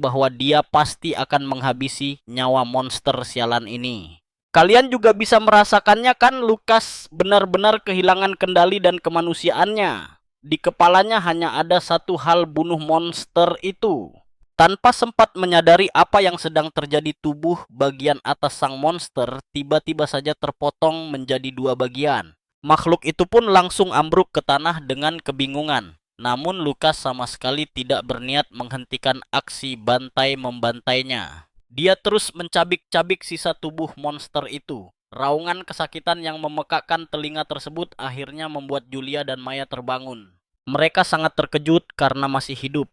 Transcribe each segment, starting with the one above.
bahwa dia pasti akan menghabisi nyawa monster sialan ini. Kalian juga bisa merasakannya kan, Lukas benar-benar kehilangan kendali dan kemanusiaannya. Di kepalanya hanya ada satu hal, bunuh monster itu. Tanpa sempat menyadari apa yang sedang terjadi, tubuh bagian atas sang monster tiba-tiba saja terpotong menjadi dua bagian. Makhluk itu pun langsung ambruk ke tanah dengan kebingungan. Namun Lukas sama sekali tidak berniat menghentikan aksi bantai-membantainya. Dia terus mencabik-cabik sisa tubuh monster itu. Raungan kesakitan yang memekakkan telinga tersebut akhirnya membuat Julia dan Maya terbangun. Mereka sangat terkejut karena masih hidup.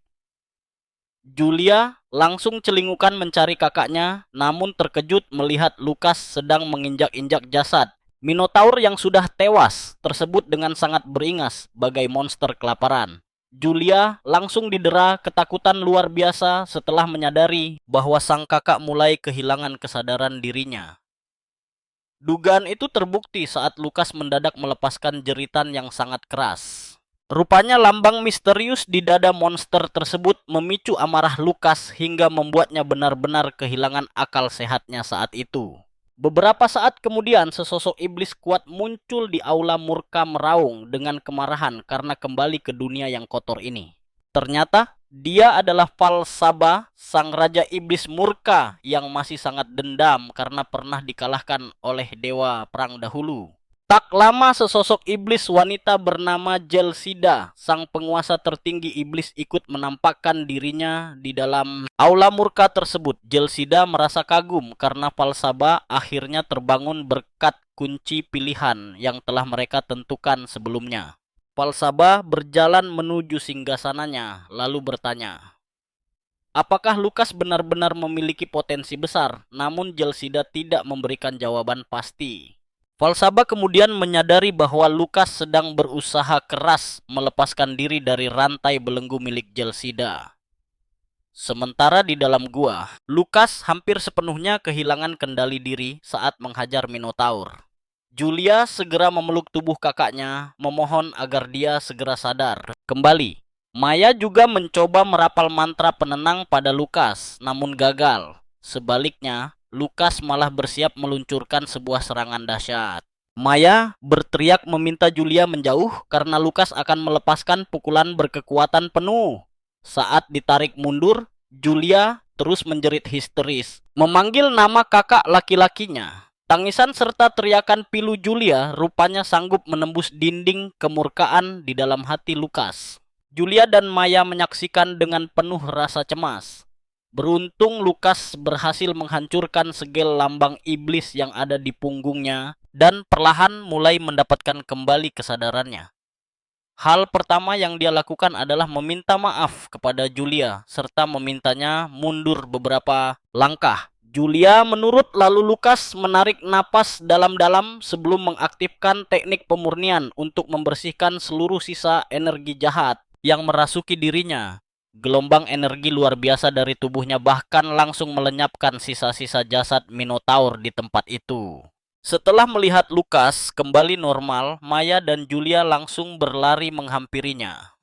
Julia langsung celingukan mencari kakaknya, namun terkejut melihat Lukas sedang menginjak-injak jasad Minotaur yang sudah tewas tersebut dengan sangat beringas bagai monster kelaparan. Julia langsung didera ketakutan luar biasa setelah menyadari bahwa sang kakak mulai kehilangan kesadaran dirinya. Dugaan itu terbukti saat Lukas mendadak melepaskan jeritan yang sangat keras. Rupanya lambang misterius di dada monster tersebut memicu amarah Lukas hingga membuatnya benar-benar kehilangan akal sehatnya saat itu. Beberapa saat kemudian sesosok iblis kuat muncul di aula murka meraung dengan kemarahan karena kembali ke dunia yang kotor ini. Ternyata dia adalah Falsaba, sang raja iblis murka yang masih sangat dendam karena pernah dikalahkan oleh dewa perang dahulu. Tak lama sesosok iblis wanita bernama Jelsida, sang penguasa tertinggi iblis, ikut menampakkan dirinya di dalam aula murka tersebut. Jelsida merasa kagum karena Falsaba akhirnya terbangun berkat kunci pilihan yang telah mereka tentukan sebelumnya. Falsaba berjalan menuju singgasananya lalu bertanya, apakah Lukas benar-benar memiliki potensi besar? Namun Jelsida tidak memberikan jawaban pasti. Falsaba kemudian menyadari bahwa Lukas sedang berusaha keras melepaskan diri dari rantai belenggu milik Jelsida. Sementara di dalam gua, Lukas hampir sepenuhnya kehilangan kendali diri saat menghajar Minotaur. Julia segera memeluk tubuh kakaknya, memohon agar dia segera sadar kembali. Maya juga mencoba merapal mantra penenang pada Lukas, namun gagal. Sebaliknya, Lukas malah bersiap meluncurkan sebuah serangan dahsyat. Maya berteriak meminta Julia menjauh karena Lukas akan melepaskan pukulan berkekuatan penuh. Saat ditarik mundur, Julia terus menjerit histeris, memanggil nama kakak laki-lakinya. Tangisan serta teriakan pilu Julia rupanya sanggup menembus dinding kemurkaan di dalam hati Lukas. Julia dan Maya menyaksikan dengan penuh rasa cemas. Beruntung Lukas berhasil menghancurkan segel lambang iblis yang ada di punggungnya dan perlahan mulai mendapatkan kembali kesadarannya. Hal pertama yang dia lakukan adalah meminta maaf kepada Julia serta memintanya mundur beberapa langkah. Julia menurut, lalu Lukas menarik napas dalam-dalam sebelum mengaktifkan teknik pemurnian untuk membersihkan seluruh sisa energi jahat yang merasuki dirinya. Gelombang energi luar biasa dari tubuhnya bahkan langsung melenyapkan sisa-sisa jasad Minotaur di tempat itu. Setelah melihat Lukas kembali normal, Maya dan Julia langsung berlari menghampirinya.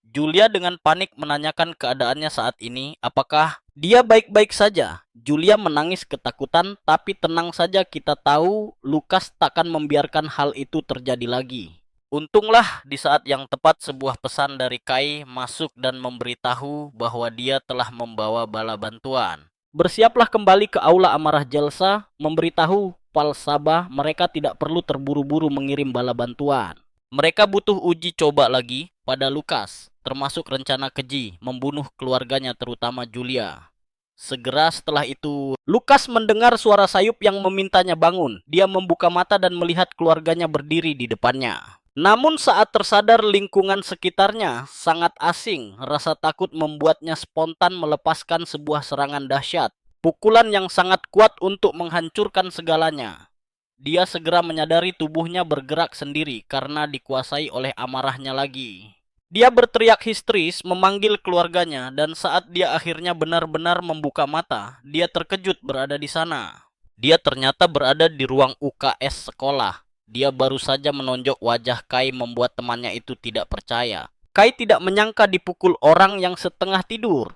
Julia dengan panik menanyakan keadaannya saat ini, apakah dia baik-baik saja. Julia menangis ketakutan, tapi tenang saja, kita tahu Lukas takkan membiarkan hal itu terjadi lagi. Untunglah di saat yang tepat sebuah pesan dari Kai masuk dan memberitahu bahwa dia telah membawa bala bantuan. Bersiaplah kembali ke aula amarah Jelsa, memberitahu Falsaba mereka tidak perlu terburu-buru mengirim bala bantuan. Mereka butuh uji coba lagi pada Lukas, termasuk rencana keji membunuh keluarganya terutama Julia. Segera setelah itu, Lukas mendengar suara sayup yang memintanya bangun. Dia membuka mata dan melihat keluarganya berdiri di depannya. Namun saat tersadar lingkungan sekitarnya sangat asing, rasa takut membuatnya spontan melepaskan sebuah serangan dahsyat. Pukulan yang sangat kuat untuk menghancurkan segalanya. Dia segera menyadari tubuhnya bergerak sendiri karena dikuasai oleh amarahnya lagi. Dia berteriak histeris memanggil keluarganya dan saat dia akhirnya benar-benar membuka mata, dia terkejut berada di sana. Dia ternyata berada di ruang UKS sekolah. Dia baru saja menonjok wajah Kai membuat temannya itu tidak percaya. Kai tidak menyangka dipukul orang yang setengah tidur.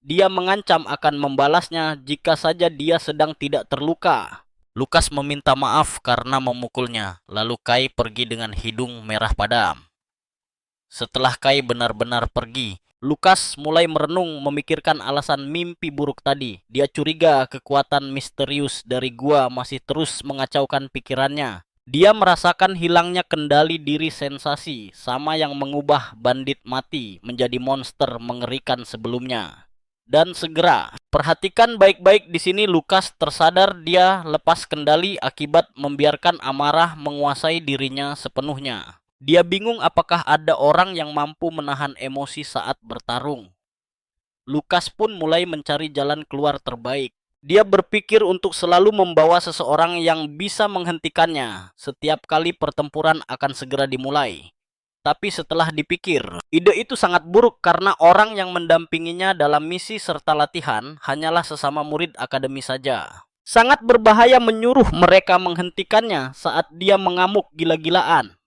Dia mengancam akan membalasnya jika saja dia sedang tidak terluka. Lukas meminta maaf karena memukulnya, lalu Kai pergi dengan hidung merah padam. Setelah Kai benar-benar pergi, Lukas mulai merenung memikirkan alasan mimpi buruk tadi. Dia curiga kekuatan misterius dari gua masih terus mengacaukan pikirannya. Dia merasakan hilangnya kendali diri sensasi, sama yang mengubah bandit mati menjadi monster mengerikan sebelumnya. Dan segera, perhatikan baik-baik di sini Lukas tersadar dia lepas kendali akibat membiarkan amarah menguasai dirinya sepenuhnya. Dia bingung apakah ada orang yang mampu menahan emosi saat bertarung. Lukas pun mulai mencari jalan keluar terbaik. Dia berpikir untuk selalu membawa seseorang yang bisa menghentikannya setiap kali pertempuran akan segera dimulai. Tapi setelah dipikir, ide itu sangat buruk karena orang yang mendampinginya dalam misi serta latihan hanyalah sesama murid akademi saja. Sangat berbahaya menyuruh mereka menghentikannya saat dia mengamuk gila-gilaan.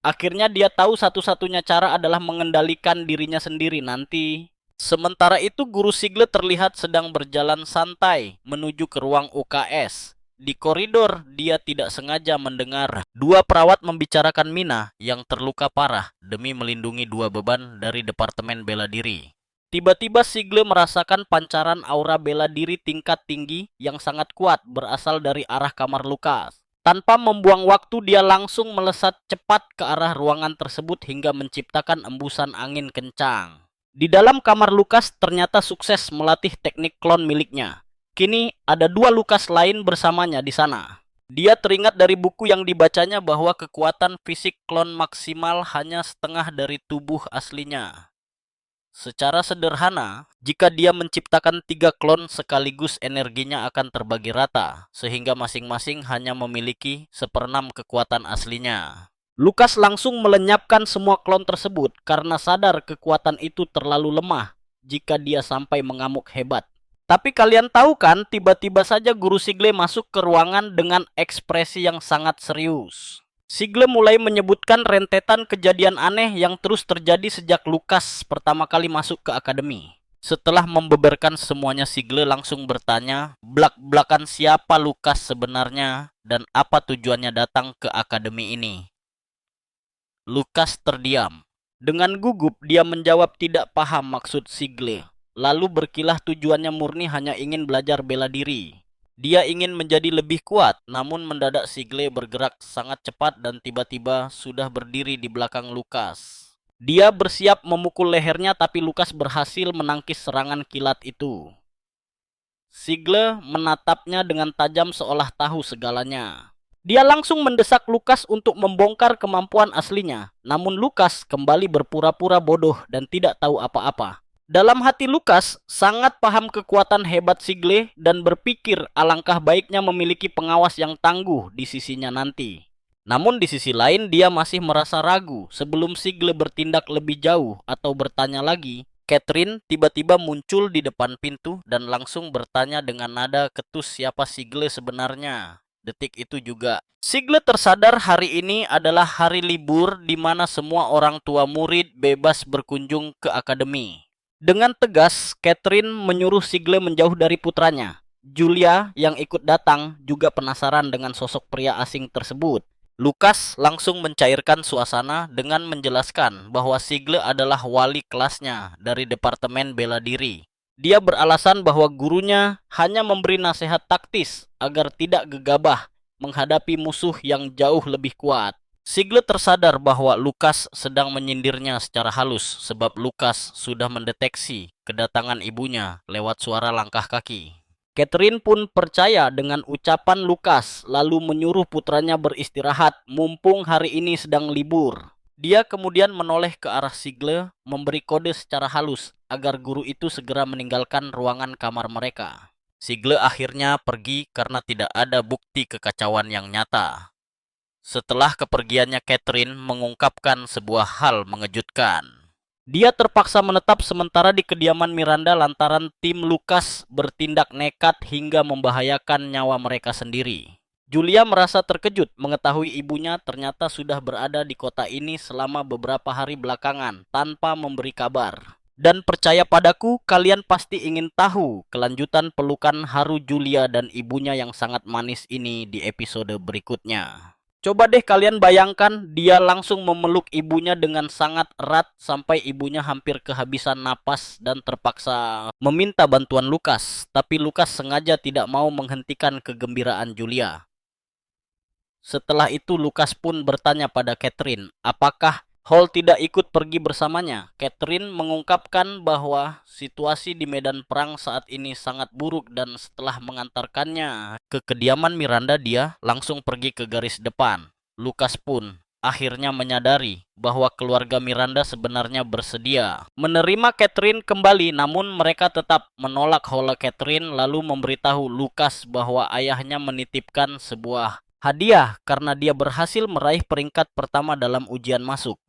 Akhirnya dia tahu satu-satunya cara adalah mengendalikan dirinya sendiri nanti. Sementara itu guru Sigle terlihat sedang berjalan santai menuju ke ruang UKS. Di koridor dia tidak sengaja mendengar dua perawat membicarakan Mina yang terluka parah demi melindungi dua beban dari Departemen Bela Diri. Tiba-tiba Sigle merasakan pancaran aura bela diri tingkat tinggi yang sangat kuat berasal dari arah kamar Lukas. Tanpa membuang waktu, dia langsung melesat cepat ke arah ruangan tersebut hingga menciptakan embusan angin kencang. Di dalam kamar Lukas ternyata sukses melatih teknik klon miliknya. Kini ada dua Lukas lain bersamanya di sana. Dia teringat dari buku yang dibacanya bahwa kekuatan fisik klon maksimal hanya setengah dari tubuh aslinya. Secara sederhana, jika dia menciptakan 3 klon sekaligus energinya akan terbagi rata, sehingga masing-masing hanya memiliki 1/6 kekuatan aslinya. Lukas langsung melenyapkan semua klon tersebut karena sadar kekuatan itu terlalu lemah jika dia sampai mengamuk hebat. Tapi kalian tahu kan, tiba-tiba saja Guru Sigle masuk ke ruangan dengan ekspresi yang sangat serius. Sigle mulai menyebutkan rentetan kejadian aneh yang terus terjadi sejak Lukas pertama kali masuk ke akademi. Setelah membeberkan semuanya, Sigle langsung bertanya, blak-blakan siapa Lukas sebenarnya dan apa tujuannya datang ke akademi ini. Lukas terdiam. Dengan gugup dia menjawab tidak paham maksud Sigle. Lalu berkilah tujuannya murni hanya ingin belajar bela diri. Dia ingin menjadi lebih kuat, namun mendadak Sigle bergerak sangat cepat dan tiba-tiba sudah berdiri di belakang Lukas. Dia bersiap memukul lehernya tapi Lukas berhasil menangkis serangan kilat itu. Sigle menatapnya dengan tajam seolah tahu segalanya. Dia langsung mendesak Lukas untuk membongkar kemampuan aslinya, namun Lukas kembali berpura-pura bodoh dan tidak tahu apa-apa. Dalam hati Lukas sangat paham kekuatan hebat Sigle dan berpikir alangkah baiknya memiliki pengawas yang tangguh di sisinya nanti. Namun di sisi lain dia masih merasa ragu sebelum Sigle bertindak lebih jauh atau bertanya lagi. Catherine tiba-tiba muncul di depan pintu dan langsung bertanya dengan nada ketus siapa Sigle sebenarnya. Detik itu juga Sigle tersadar hari ini adalah hari libur di mana semua orang tua murid bebas berkunjung ke akademi. Dengan tegas, Catherine menyuruh Sigle menjauh dari putranya. Julia yang ikut datang juga penasaran dengan sosok pria asing tersebut. Lukas langsung mencairkan suasana dengan menjelaskan bahwa Sigle adalah wali kelasnya dari Departemen Bela Diri. Dia beralasan bahwa gurunya hanya memberi nasihat taktis agar tidak gegabah menghadapi musuh yang jauh lebih kuat. Sigle tersadar bahwa Lukas sedang menyindirnya secara halus sebab Lukas sudah mendeteksi kedatangan ibunya lewat suara langkah kaki. Catherine pun percaya dengan ucapan Lukas lalu menyuruh putranya beristirahat mumpung hari ini sedang libur. Dia kemudian menoleh ke arah Sigle memberi kode secara halus agar guru itu segera meninggalkan ruangan kamar mereka. Sigle akhirnya pergi karena tidak ada bukti kekacauan yang nyata. Setelah kepergiannya, Catherine mengungkapkan sebuah hal mengejutkan. Dia terpaksa menetap sementara di kediaman Miranda lantaran tim Lukas bertindak nekat hingga membahayakan nyawa mereka sendiri. Julia merasa terkejut mengetahui ibunya ternyata sudah berada di kota ini selama beberapa hari belakangan tanpa memberi kabar. Dan percaya padaku, kalian pasti ingin tahu kelanjutan pelukan haru Julia dan ibunya yang sangat manis ini di episode berikutnya. Coba deh kalian bayangkan, dia langsung memeluk ibunya dengan sangat erat sampai ibunya hampir kehabisan napas dan terpaksa meminta bantuan Lukas. Tapi Lukas sengaja tidak mau menghentikan kegembiraan Julia. Setelah itu Lukas pun bertanya pada Catherine, apakah Hall tidak ikut pergi bersamanya. Catherine mengungkapkan bahwa situasi di medan perang saat ini sangat buruk dan setelah mengantarkannya ke kediaman Miranda, dia langsung pergi ke garis depan. Lukas pun akhirnya menyadari bahwa keluarga Miranda sebenarnya bersedia menerima Catherine kembali, namun mereka tetap menolak Hall. Catherine lalu memberitahu Lukas bahwa ayahnya menitipkan sebuah hadiah karena dia berhasil meraih peringkat pertama dalam ujian masuk.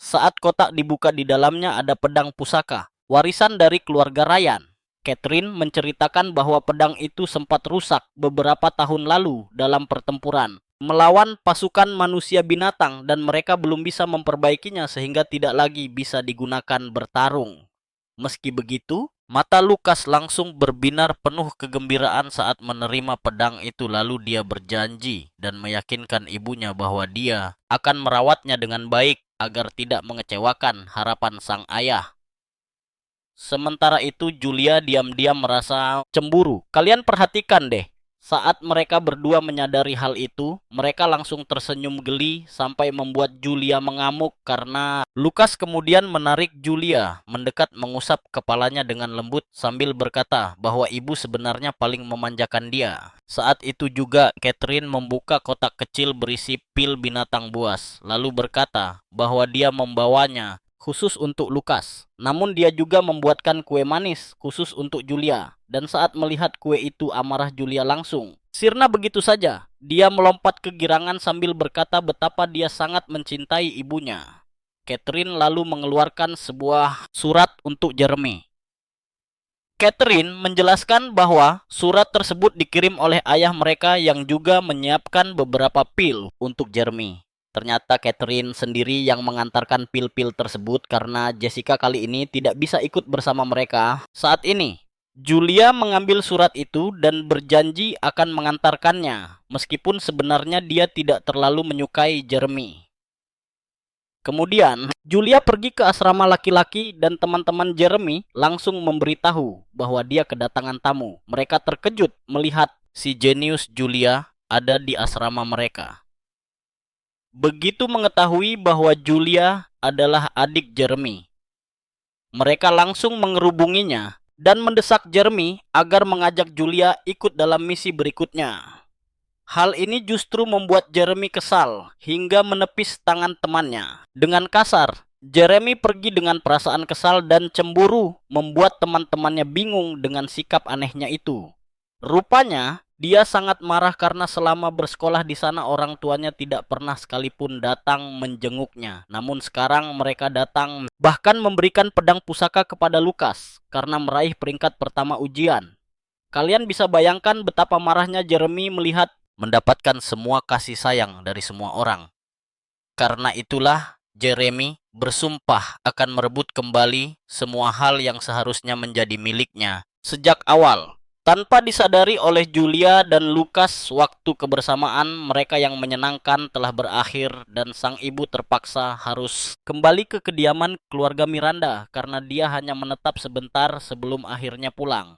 Saat kotak dibuka, di dalamnya ada pedang pusaka, warisan dari keluarga Ryan. Catherine menceritakan bahwa pedang itu sempat rusak beberapa tahun lalu dalam pertempuran melawan pasukan manusia binatang dan mereka belum bisa memperbaikinya sehingga tidak lagi bisa digunakan bertarung. Meski begitu, mata Lukas langsung berbinar penuh kegembiraan saat menerima pedang itu, lalu dia berjanji dan meyakinkan ibunya bahwa dia akan merawatnya dengan baik agar tidak mengecewakan harapan sang ayah. Sementara itu Julia diam-diam merasa cemburu. Kalian perhatikan deh, saat mereka berdua menyadari hal itu, mereka langsung tersenyum geli sampai membuat Julia mengamuk karena Lukas kemudian menarik Julia mendekat, mengusap kepalanya dengan lembut sambil berkata bahwa ibu sebenarnya paling memanjakan dia. Saat itu juga Catherine membuka kotak kecil berisi pil binatang buas, lalu berkata bahwa dia membawanya khusus untuk Lukas. Namun dia juga membuatkan kue manis khusus untuk Julia. Dan saat melihat kue itu, amarah Julia langsung sirna begitu saja. Dia melompat kegirangan sambil berkata betapa dia sangat mencintai ibunya. Catherine lalu mengeluarkan sebuah surat untuk Jeremy. Catherine menjelaskan bahwa surat tersebut dikirim oleh ayah mereka yang juga menyiapkan beberapa pil untuk Jeremy. Ternyata Catherine sendiri yang mengantarkan pil-pil tersebut karena Jessica kali ini tidak bisa ikut bersama mereka saat ini. Julia mengambil surat itu dan berjanji akan mengantarkannya, meskipun sebenarnya dia tidak terlalu menyukai Jeremy. Kemudian, Julia pergi ke asrama laki-laki dan teman-teman Jeremy langsung memberitahu bahwa dia kedatangan tamu. Mereka terkejut melihat si jenius Julia ada di asrama mereka. Begitu mengetahui bahwa Julia adalah adik Jeremy, mereka langsung mengerubunginya dan mendesak Jeremy agar mengajak Julia ikut dalam misi berikutnya. Hal ini justru membuat Jeremy kesal hingga menepis tangan temannya. Dengan kasar, Jeremy pergi dengan perasaan kesal dan cemburu, membuat teman-temannya bingung dengan sikap anehnya itu. Rupanya, dia sangat marah karena selama bersekolah di sana orang tuanya tidak pernah sekalipun datang menjenguknya. Namun sekarang mereka datang bahkan memberikan pedang pusaka kepada Lukas karena meraih peringkat pertama ujian. Kalian bisa bayangkan betapa marahnya Jeremy melihat mendapatkan semua kasih sayang dari semua orang. Karena itulah Jeremy bersumpah akan merebut kembali semua hal yang seharusnya menjadi miliknya sejak awal. Tanpa disadari oleh Julia dan Lukas, waktu kebersamaan mereka yang menyenangkan telah berakhir dan sang ibu terpaksa harus kembali ke kediaman keluarga Miranda karena dia hanya menetap sebentar sebelum akhirnya pulang.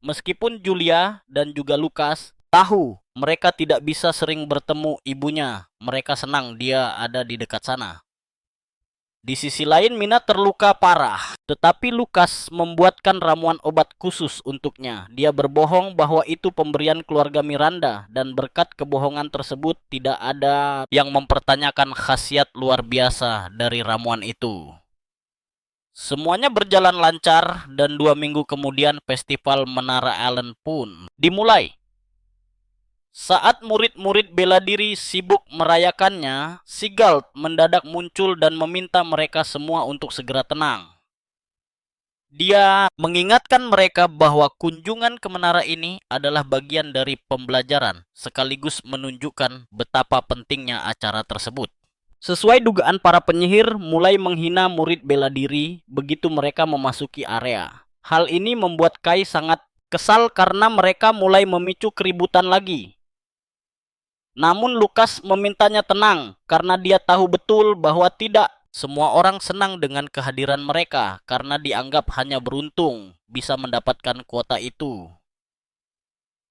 Meskipun Julia dan juga Lukas tahu mereka tidak bisa sering bertemu ibunya, mereka senang dia ada di dekat sana. Di sisi lain, Mina terluka parah, tetapi Lukas membuatkan ramuan obat khusus untuknya. Dia berbohong bahwa itu pemberian keluarga Miranda, dan berkat kebohongan tersebut tidak ada yang mempertanyakan khasiat luar biasa dari ramuan itu. Semuanya berjalan lancar, dan 2 minggu kemudian festival Menara Allen pun dimulai. Saat murid-murid bela diri sibuk merayakannya, Sigald mendadak muncul dan meminta mereka semua untuk segera tenang. Dia mengingatkan mereka bahwa kunjungan ke menara ini adalah bagian dari pembelajaran, sekaligus menunjukkan betapa pentingnya acara tersebut. Sesuai dugaan para penyihir mulai menghina murid bela diri begitu mereka memasuki area. Hal ini membuat Kai sangat kesal karena mereka mulai memicu keributan lagi. Namun Lukas memintanya tenang karena dia tahu betul bahwa tidak semua orang senang dengan kehadiran mereka karena dianggap hanya beruntung bisa mendapatkan kuota itu.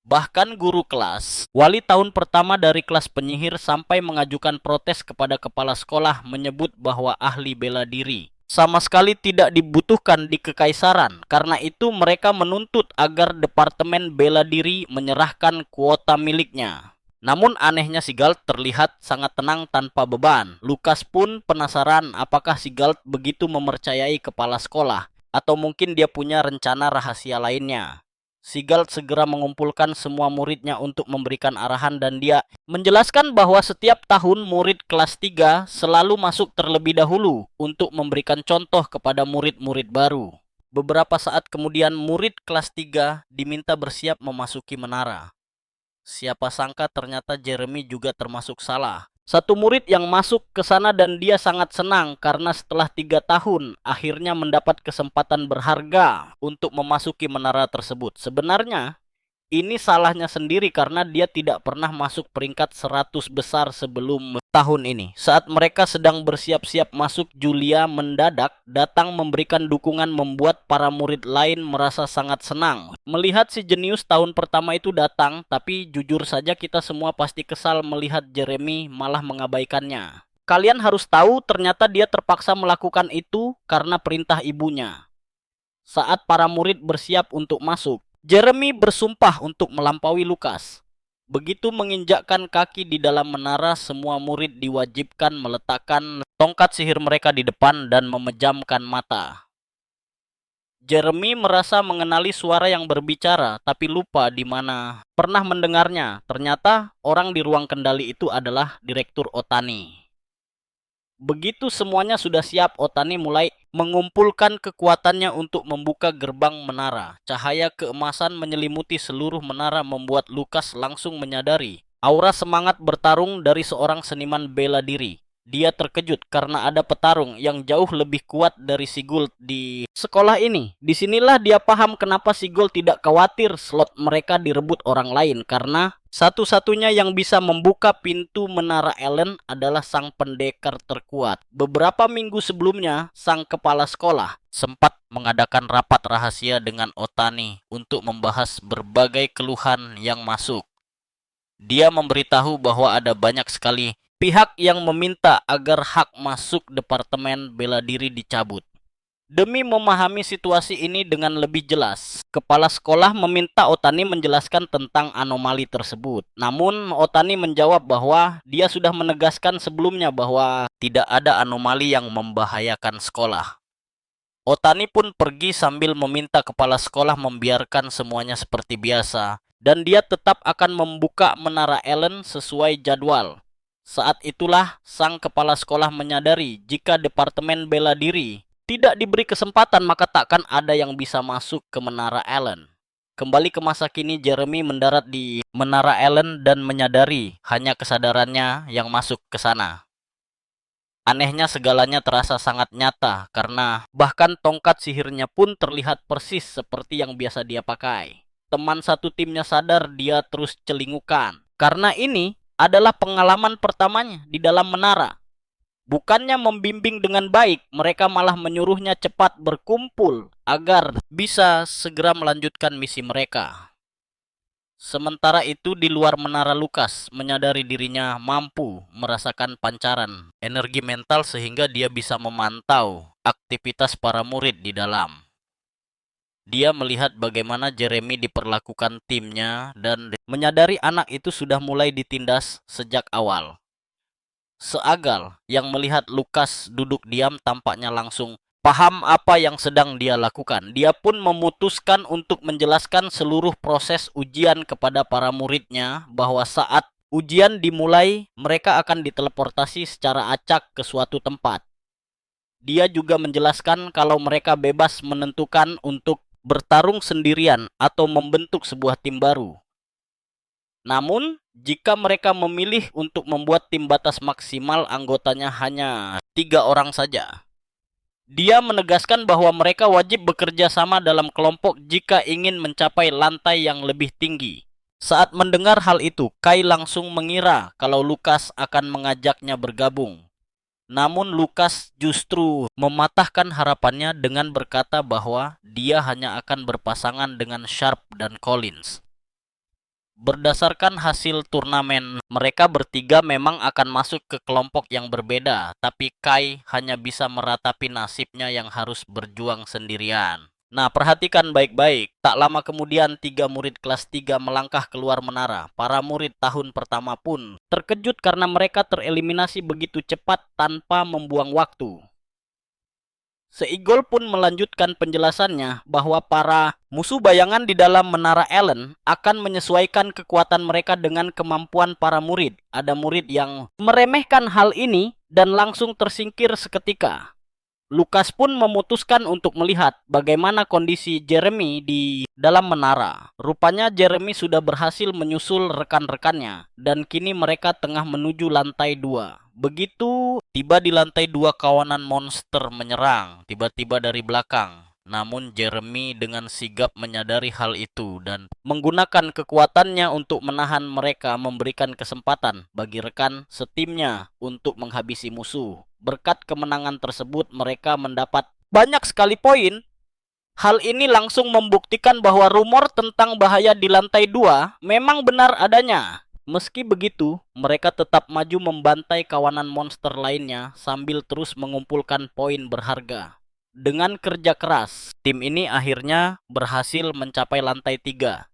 Bahkan guru kelas, wali tahun pertama dari kelas penyihir sampai mengajukan protes kepada kepala sekolah menyebut bahwa ahli bela diri sama sekali tidak dibutuhkan di kekaisaran. Karena itu mereka menuntut agar Departemen Bela Diri menyerahkan kuota miliknya. Namun anehnya Sigald terlihat sangat tenang tanpa beban. Lukas pun penasaran apakah Sigald begitu mempercayai kepala sekolah atau mungkin dia punya rencana rahasia lainnya. Sigald segera mengumpulkan semua muridnya untuk memberikan arahan dan dia menjelaskan bahwa setiap tahun murid kelas 3 selalu masuk terlebih dahulu untuk memberikan contoh kepada murid-murid baru. Beberapa saat kemudian murid kelas 3 diminta bersiap memasuki menara. Siapa sangka ternyata Jeremy juga termasuk salah. Satu murid yang masuk ke sana dan dia sangat senang karena setelah 3 tahun akhirnya mendapat kesempatan berharga untuk memasuki menara tersebut. Sebenarnya ini salahnya sendiri karena dia tidak pernah masuk peringkat 100 besar sebelum tahun ini. Saat mereka sedang bersiap-siap masuk, Julia mendadak datang memberikan dukungan membuat para murid lain merasa sangat senang. Melihat si jenius tahun pertama itu datang, tapi jujur saja kita semua pasti kesal melihat Jeremy malah mengabaikannya. Kalian harus tahu ternyata dia terpaksa melakukan itu karena perintah ibunya. Saat para murid bersiap untuk masuk, Jeremy bersumpah untuk melampaui Lukas. Begitu menginjakkan kaki di dalam menara, semua murid diwajibkan meletakkan tongkat sihir mereka di depan dan memejamkan mata. Jeremy merasa mengenali suara yang berbicara, tapi lupa di mana pernah mendengarnya. Ternyata orang di ruang kendali itu adalah Direktur Otani. Begitu semuanya sudah siap, Otani mulai mengumpulkan kekuatannya untuk membuka gerbang menara. Cahaya keemasan menyelimuti seluruh menara membuat Lukas langsung menyadari aura semangat bertarung dari seorang seniman bela diri. Dia terkejut karena ada petarung yang jauh lebih kuat dari Sigurd di sekolah ini. Disinilah dia paham kenapa Sigurd tidak khawatir slot mereka direbut orang lain, karena satu-satunya yang bisa membuka pintu menara Ellen adalah sang pendekar terkuat. Beberapa minggu sebelumnya, sang kepala sekolah sempat mengadakan rapat rahasia dengan Otani untuk membahas berbagai keluhan yang masuk. Dia memberitahu bahwa ada banyak sekali pihak yang meminta agar hak masuk Departemen Bela Diri dicabut. Demi memahami situasi ini dengan lebih jelas, kepala sekolah meminta Otani menjelaskan tentang anomali tersebut. Namun Otani menjawab bahwa dia sudah menegaskan sebelumnya bahwa tidak ada anomali yang membahayakan sekolah. Otani pun pergi sambil meminta kepala sekolah membiarkan semuanya seperti biasa, dan dia tetap akan membuka menara Ellen sesuai jadwal. Saat itulah sang kepala sekolah menyadari jika Departemen Bela Diri tidak diberi kesempatan maka takkan ada yang bisa masuk ke menara Ellen. Kembali ke masa kini, Jeremy mendarat di menara Ellen dan menyadari hanya kesadarannya yang masuk ke sana. Anehnya segalanya terasa sangat nyata karena bahkan tongkat sihirnya pun terlihat persis seperti yang biasa dia pakai. Teman satu timnya sadar dia terus celingukan karena ini adalah pengalaman pertamanya di dalam menara. Bukannya membimbing dengan baik, mereka malah menyuruhnya cepat berkumpul agar bisa segera melanjutkan misi mereka. Sementara itu di luar menara, Lukas menyadari dirinya mampu merasakan pancaran energi mental sehingga dia bisa memantau aktivitas para murid di dalam. Dia melihat bagaimana Jeremy diperlakukan timnya dan menyadari anak itu sudah mulai ditindas sejak awal. Seagal yang melihat Lukas duduk diam tampaknya langsung paham apa yang sedang dia lakukan. Dia pun memutuskan untuk menjelaskan seluruh proses ujian kepada para muridnya bahwa saat ujian dimulai mereka akan diteleportasi secara acak ke suatu tempat. Dia juga menjelaskan kalau mereka bebas menentukan untuk bertarung sendirian atau membentuk sebuah tim baru. Namun, jika mereka memilih untuk membuat tim batas maksimal anggotanya hanya 3 orang saja. Dia menegaskan bahwa mereka wajib bekerja sama dalam kelompok jika ingin mencapai lantai yang lebih tinggi. Saat mendengar hal itu, Kai langsung mengira kalau Lukas akan mengajaknya bergabung. Namun Lukas justru mematahkan harapannya dengan berkata bahwa dia hanya akan berpasangan dengan Sharp dan Collins. Berdasarkan hasil turnamen, mereka bertiga memang akan masuk ke kelompok yang berbeda, tapi Kai hanya bisa meratapi nasibnya yang harus berjuang sendirian. Nah, perhatikan baik-baik. Tak lama kemudian 3 murid kelas 3 melangkah keluar menara. Para murid tahun pertama pun terkejut karena mereka tereliminasi begitu cepat tanpa membuang waktu. Seigol pun melanjutkan penjelasannya bahwa para musuh bayangan di dalam menara Allen akan menyesuaikan kekuatan mereka dengan kemampuan para murid. Ada murid yang meremehkan hal ini dan langsung tersingkir seketika. Lukas pun memutuskan untuk melihat bagaimana kondisi Jeremy di dalam menara. Rupanya Jeremy sudah berhasil menyusul rekan-rekannya dan kini mereka tengah menuju lantai 2. Begitu tiba di lantai 2, kawanan monster menyerang tiba-tiba dari belakang. Namun Jeremy dengan sigap menyadari hal itu dan menggunakan kekuatannya untuk menahan mereka, memberikan kesempatan bagi rekan setimnya untuk menghabisi musuh. Berkat kemenangan tersebut mereka mendapat banyak sekali poin. Hal ini langsung membuktikan bahwa rumor tentang bahaya di lantai 2 memang benar adanya. Meski begitu, mereka tetap maju membantai kawanan monster lainnya sambil terus mengumpulkan poin berharga. Dengan kerja keras, tim ini akhirnya berhasil mencapai lantai 3.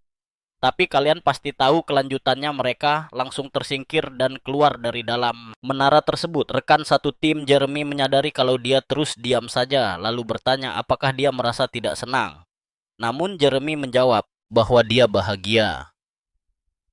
Tapi kalian pasti tahu kelanjutannya, mereka langsung tersingkir dan keluar dari dalam menara tersebut. Rekan satu tim Jeremy menyadari kalau dia terus diam saja, lalu bertanya apakah dia merasa tidak senang. Namun Jeremy menjawab bahwa dia bahagia.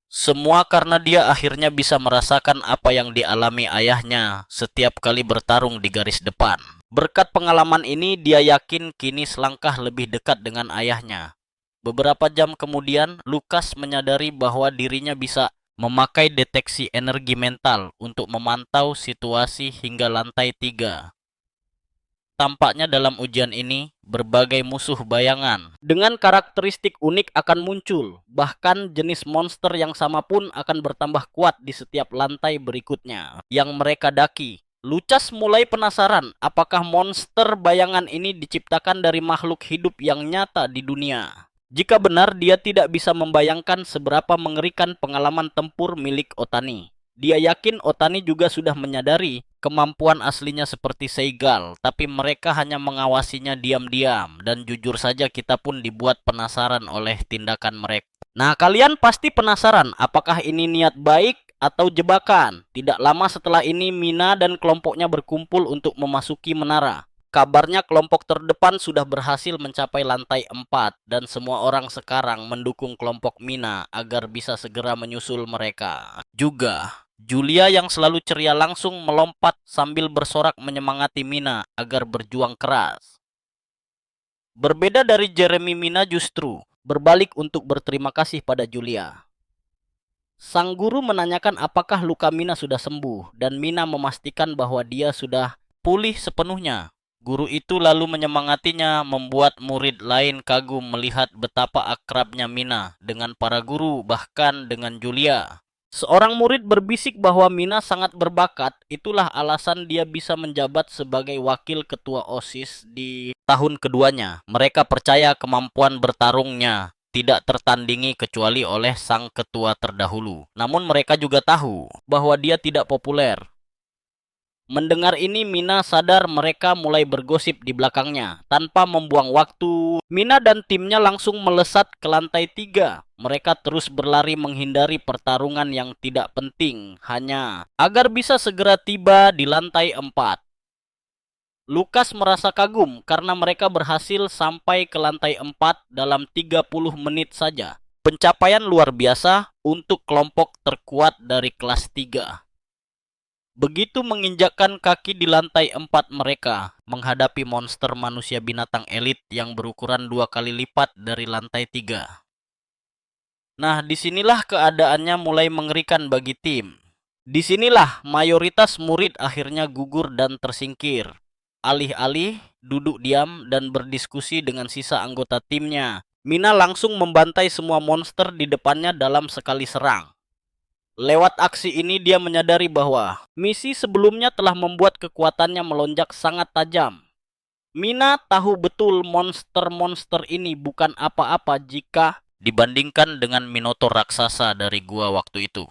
Semua karena dia akhirnya bisa merasakan apa yang dialami ayahnya setiap kali bertarung di garis depan. Berkat pengalaman ini, dia yakin kini selangkah lebih dekat dengan ayahnya. Beberapa jam kemudian, Lukas menyadari bahwa dirinya bisa memakai deteksi energi mental untuk memantau situasi hingga lantai 3. Tampaknya dalam ujian ini, berbagai musuh bayangan dengan karakteristik unik akan muncul. Bahkan jenis monster yang sama pun akan bertambah kuat di setiap lantai berikutnya yang mereka daki. Lukas mulai penasaran apakah monster bayangan ini diciptakan dari makhluk hidup yang nyata di dunia. Jika benar, dia tidak bisa membayangkan seberapa mengerikan pengalaman tempur milik Otani. Dia yakin Otani juga sudah menyadari kemampuan aslinya seperti Seigal, tapi mereka hanya mengawasinya diam-diam, dan jujur saja kita pun dibuat penasaran oleh tindakan mereka. Nah, kalian pasti penasaran apakah ini niat baik atau jebakan. Tidak lama setelah ini, Mina dan kelompoknya berkumpul untuk memasuki menara. Kabarnya kelompok terdepan sudah berhasil mencapai lantai 4 dan semua orang sekarang mendukung kelompok Mina agar bisa segera menyusul mereka. Juga, Julia yang selalu ceria langsung melompat sambil bersorak menyemangati Mina agar berjuang keras. Berbeda dari Jeremy, Mina justru berbalik untuk berterima kasih pada Julia. Sang guru menanyakan apakah luka Mina sudah sembuh dan Mina memastikan bahwa dia sudah pulih sepenuhnya. Guru itu lalu menyemangatinya, membuat murid lain kagum melihat betapa akrabnya Mina dengan para guru, bahkan dengan Julia. Seorang murid berbisik bahwa Mina sangat berbakat, itulah alasan dia bisa menjabat sebagai wakil ketua OSIS di tahun keduanya. Mereka percaya kemampuan bertarungnya tidak tertandingi kecuali oleh sang ketua terdahulu. Namun mereka juga tahu bahwa dia tidak populer. Mendengar ini, Mina sadar mereka mulai bergosip di belakangnya. Tanpa membuang waktu, Mina dan timnya langsung melesat ke lantai 3. Mereka terus berlari menghindari pertarungan yang tidak penting, hanya agar bisa segera tiba di lantai 4. Lukas merasa kagum karena mereka berhasil sampai ke lantai 4 dalam 30 menit saja. Pencapaian luar biasa untuk kelompok terkuat dari kelas 3. Begitu menginjakkan kaki di lantai 4, mereka menghadapi monster manusia binatang elit yang berukuran 2 kali lipat dari lantai 3. Nah, disinilah keadaannya mulai mengerikan bagi tim. Disinilah mayoritas murid akhirnya gugur dan tersingkir. Alih-alih duduk diam dan berdiskusi dengan sisa anggota timnya, Mina langsung membantai semua monster di depannya dalam sekali serang. Lewat aksi ini dia menyadari bahwa misi sebelumnya telah membuat kekuatannya melonjak sangat tajam. Mina tahu betul monster-monster ini bukan apa-apa jika dibandingkan dengan Minotaur raksasa dari gua waktu itu.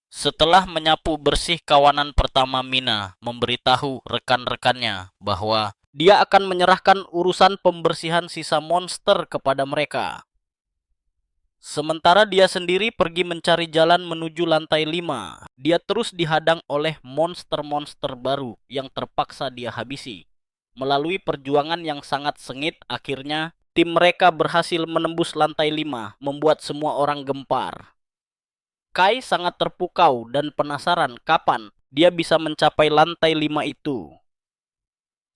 Setelah menyapu bersih kawanan pertama, Mina memberitahu rekan-rekannya bahwa dia akan menyerahkan urusan pembersihan sisa monster kepada mereka. Sementara dia sendiri pergi mencari jalan menuju lantai 5, dia terus dihadang oleh monster-monster baru yang terpaksa dia habisi. Melalui perjuangan yang sangat sengit, akhirnya tim mereka berhasil menembus lantai 5, membuat semua orang gempar. Kai sangat terpukau dan penasaran kapan dia bisa mencapai lantai 5 itu.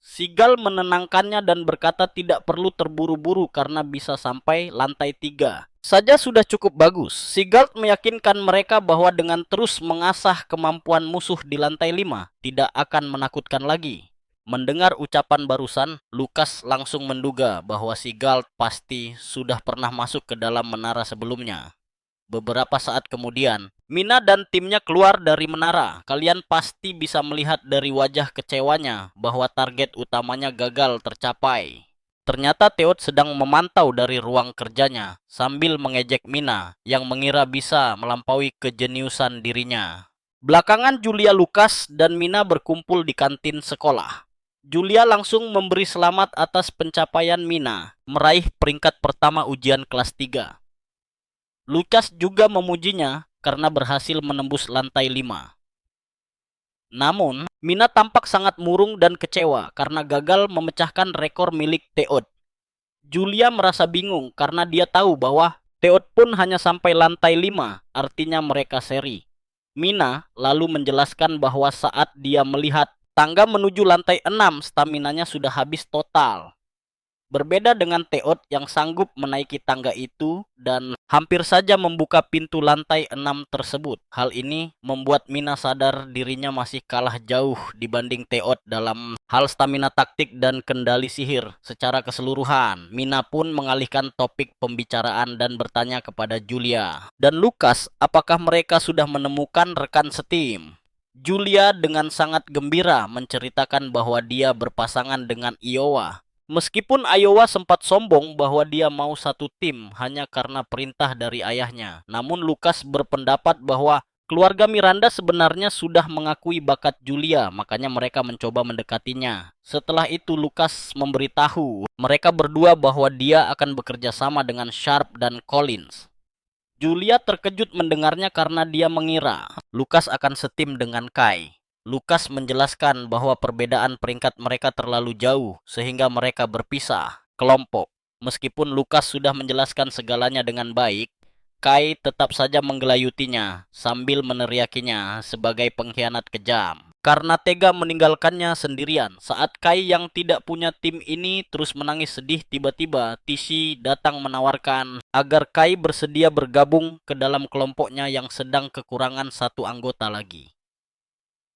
Sigal menenangkannya dan berkata tidak perlu terburu-buru karena bisa sampai lantai 3 saja sudah cukup bagus. Sigal meyakinkan mereka bahwa dengan terus mengasah kemampuan musuh di lantai 5 tidak akan menakutkan lagi. Mendengar ucapan barusan, Lukas langsung menduga bahwa Sigal pasti sudah pernah masuk ke dalam menara sebelumnya. Beberapa saat kemudian, Mina dan timnya keluar dari menara. Kalian pasti bisa melihat dari wajah kecewanya bahwa target utamanya gagal tercapai. Ternyata Theod sedang memantau dari ruang kerjanya sambil mengejek Mina yang mengira bisa melampaui kejeniusan dirinya. Belakangan Julia, Lukas, dan Mina berkumpul di kantin sekolah. Julia langsung memberi selamat atas pencapaian Mina meraih peringkat pertama ujian kelas 3. Lukas juga memujinya karena berhasil menembus lantai 5. Namun, Mina tampak sangat murung dan kecewa karena gagal memecahkan rekor milik Theod. Julia merasa bingung karena dia tahu bahwa Theod pun hanya sampai lantai 5, artinya mereka seri. Mina lalu menjelaskan bahwa saat dia melihat tangga menuju lantai 6, staminanya sudah habis total. Berbeda dengan Theod yang sanggup menaiki tangga itu dan hampir saja membuka pintu lantai 6 tersebut. Hal ini membuat Mina sadar dirinya masih kalah jauh dibanding Theod dalam hal stamina taktik dan kendali sihir secara keseluruhan. Mina pun mengalihkan topik pembicaraan dan bertanya kepada Julia dan Lukas apakah mereka sudah menemukan rekan setim. Julia dengan sangat gembira menceritakan bahwa dia berpasangan dengan Iowa. Meskipun Iowa sempat sombong bahwa dia mau satu tim hanya karena perintah dari ayahnya. Namun Lukas berpendapat bahwa keluarga Miranda sebenarnya sudah mengakui bakat Julia, makanya mereka mencoba mendekatinya. Setelah itu Lukas memberitahu mereka berdua bahwa dia akan bekerja sama dengan Sharp dan Collins. Julia terkejut mendengarnya karena dia mengira Lukas akan setim dengan Kai. Lukas menjelaskan bahwa perbedaan peringkat mereka terlalu jauh sehingga mereka berpisah kelompok. Meskipun Lukas sudah menjelaskan segalanya dengan baik, Kai tetap saja menggelayutinya sambil meneriakinya sebagai pengkhianat kejam. Karena tega meninggalkannya sendirian, saat Kai yang tidak punya tim ini terus menangis sedih, tiba-tiba Tishi datang menawarkan agar Kai bersedia bergabung ke dalam kelompoknya yang sedang kekurangan satu anggota lagi.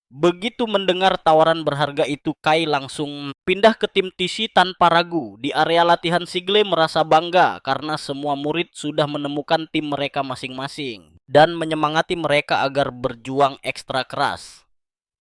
Begitu mendengar tawaran berharga itu, Kai langsung pindah ke tim Tishi tanpa ragu. Di area latihan, Sigle merasa bangga karena semua murid sudah menemukan tim mereka masing-masing dan menyemangati mereka agar berjuang ekstra keras.